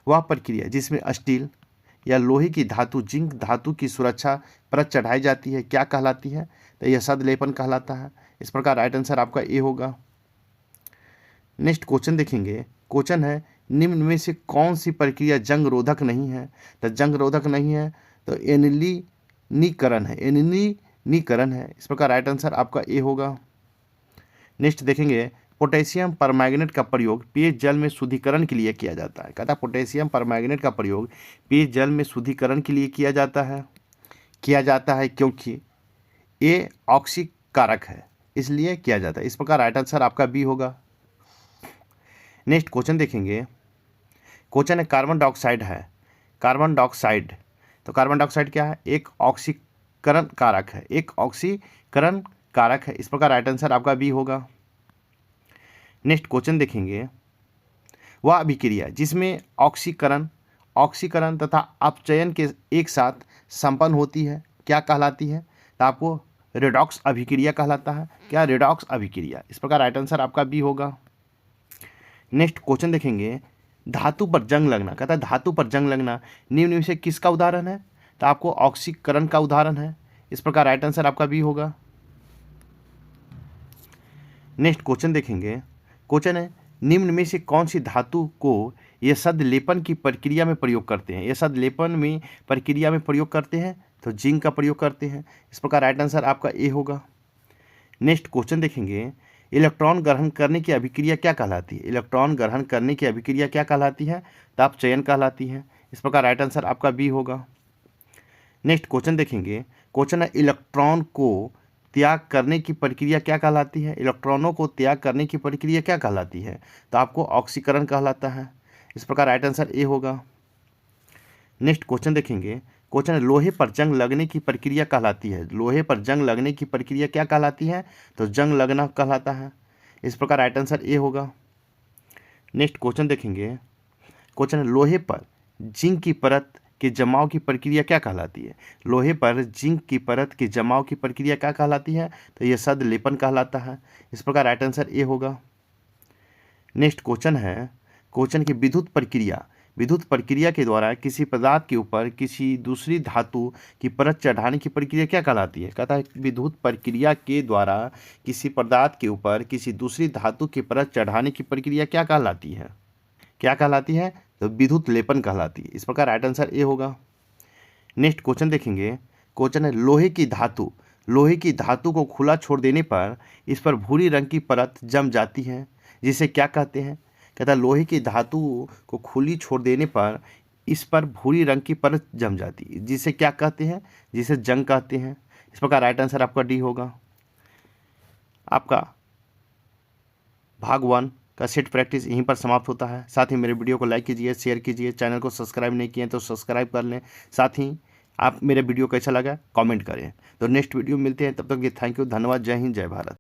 वह प्रक्रिया जिसमें स्टील या लोहे की धातु जिंक धातु की सुरक्षा परत चढ़ाई जाती है, क्या कहलाती है? तो यसद लेपन कहलाता है। इस प्रकार राइट आंसर आपका ए होगा। नेक्स्ट क्वेश्चन देखेंगे, क्वेश्चन है निम्न में से कौन सी प्रक्रिया जंग रोधक नहीं है? तो जंग रोधक नहीं है तो एनिलीनीकरण है, एनिलीनीकरण है। इस प्रकार राइट आंसर आपका ए होगा। नेक्स्ट देखेंगे, पोटेशियम परमैंगनेट का प्रयोग पीएच जल में शुद्धिकरण के लिए किया जाता है। कहता है पोटेशियम परमैंगनेट का प्रयोग पीएच जल में शुद्धिकरण के लिए किया जाता है क्योंकि ये ऑक्सीकारक है, इसलिए किया जाता है। इस प्रकार राइट आंसर आपका बी होगा। नेक्स्ट क्वेश्चन देखेंगे, क्वेश्चन है कार्बन डाइऑक्साइड है, कार्बन डाइऑक्साइड, तो कार्बन डाइऑक्साइड क्या है? एक ऑक्सीकरण कारक है, एक ऑक्सीकरण कारक है। इस प्रकार राइट आंसर आपका बी होगा। नेक्स्ट क्वेश्चन देखेंगे, वह अभिक्रिया जिसमें ऑक्सीकरण तथा अपचयन के एक साथ संपन्न होती है, क्या कहलाती है? तो आपको रेडॉक्स अभिक्रिया कहलाता है। क्या? रेडॉक्स अभिक्रिया। इस प्रकार राइट आंसर आपका बी होगा। नेक्स्ट क्वेश्चन देखेंगे, धातु पर जंग लगना, कहता है धातु पर जंग लगना निम्न में से किसका उदाहरण है? तो आपको ऑक्सीकरण का उदाहरण है। इस प्रकार राइट आंसर आपका बी होगा। नेक्स्ट क्वेश्चन देखेंगे, क्वेश्चन है निम्न में से कौन सी धातु को ये शब्द लेपन की प्रक्रिया में प्रयोग करते हैं, ये शब्द लेपन में प्रक्रिया में प्रयोग करते हैं तो जिंक का प्रयोग करते हैं। इस प्रकार राइट आंसर आपका ए होगा। नेक्स्ट क्वेश्चन देखेंगे, इलेक्ट्रॉन ग्रहण करने की अभिक्रिया क्या कहलाती है? इलेक्ट्रॉन ग्रहण करने की अभिक्रिया क्या कहलाती है? ताप चयन कहलाती है। इस प्रकार राइट आंसर आपका बी होगा। नेक्स्ट क्वेश्चन देखेंगे, क्वेश्चन है इलेक्ट्रॉन को त्याग करने की प्रक्रिया क्या कहलाती है? इलेक्ट्रॉनों को त्याग करने की प्रक्रिया क्या कहलाती है? तो आपको ऑक्सीकरण कहलाता है। इस प्रकार राइट आंसर ए होगा। नेक्स्ट क्वेश्चन देखेंगे, क्वेश्चन है लोहे पर जंग लगने की प्रक्रिया कहलाती है। लोहे पर जंग लगने की प्रक्रिया क्या कहलाती है? तो जंग लगना कहलाता है। इस प्रकार राइट आंसर ए होगा। नेक्स्ट क्वेश्चन देखेंगे, क्वेश्चन है लोहे पर जिंक की परत के जमाव की प्रक्रिया क्या कहलाती है? लोहे पर जिंक की परत के जमाव की प्रक्रिया क्या कहलाती है? तो यह शब्द लेपन कहलाता है। इस प्रकार राइट आंसर ए होगा। नेक्स्ट क्वेश्चन है, क्वेश्चन की विद्युत प्रक्रिया के द्वारा किसी पदार्थ के ऊपर किसी दूसरी धातु की परत चढ़ाने की प्रक्रिया क्या कहलाती है? कहता है विद्युत प्रक्रिया के द्वारा किसी पदार्थ के ऊपर किसी दूसरी धातु की परत चढ़ाने की प्रक्रिया क्या कहलाती है? क्या कहलाती है? तो विद्युत लेपन कहलाती है। इस प्रकार राइट आंसर ए होगा। नेक्स्ट क्वेश्चन देखेंगे, क्वेश्चन है लोहे की धातु को खुला छोड़ देने पर इस पर भूरी रंग की परत जम जाती है, जिसे क्या कहते हैं? कहता है लोहे की धातु को खुली छोड़ देने पर इस पर भूरी रंग की परत जम जाती है, जिसे क्या कहते हैं? जिसे जंग कहते हैं। इस प्रकार राइट आंसर आपका डी होगा। आपका भाग 1 का सेट प्रैक्टिस यहीं पर समाप्त होता है। साथ ही मेरे वीडियो को लाइक कीजिए, शेयर कीजिए, चैनल को सब्सक्राइब नहीं किए तो सब्सक्राइब कर लें। साथ ही आप मेरे वीडियो कैसा लगा कमेंट करें। तो नेक्स्ट वीडियो मिलते हैं, तब तक ये थैंक यू, धन्यवाद, जय हिंद, जय भारत।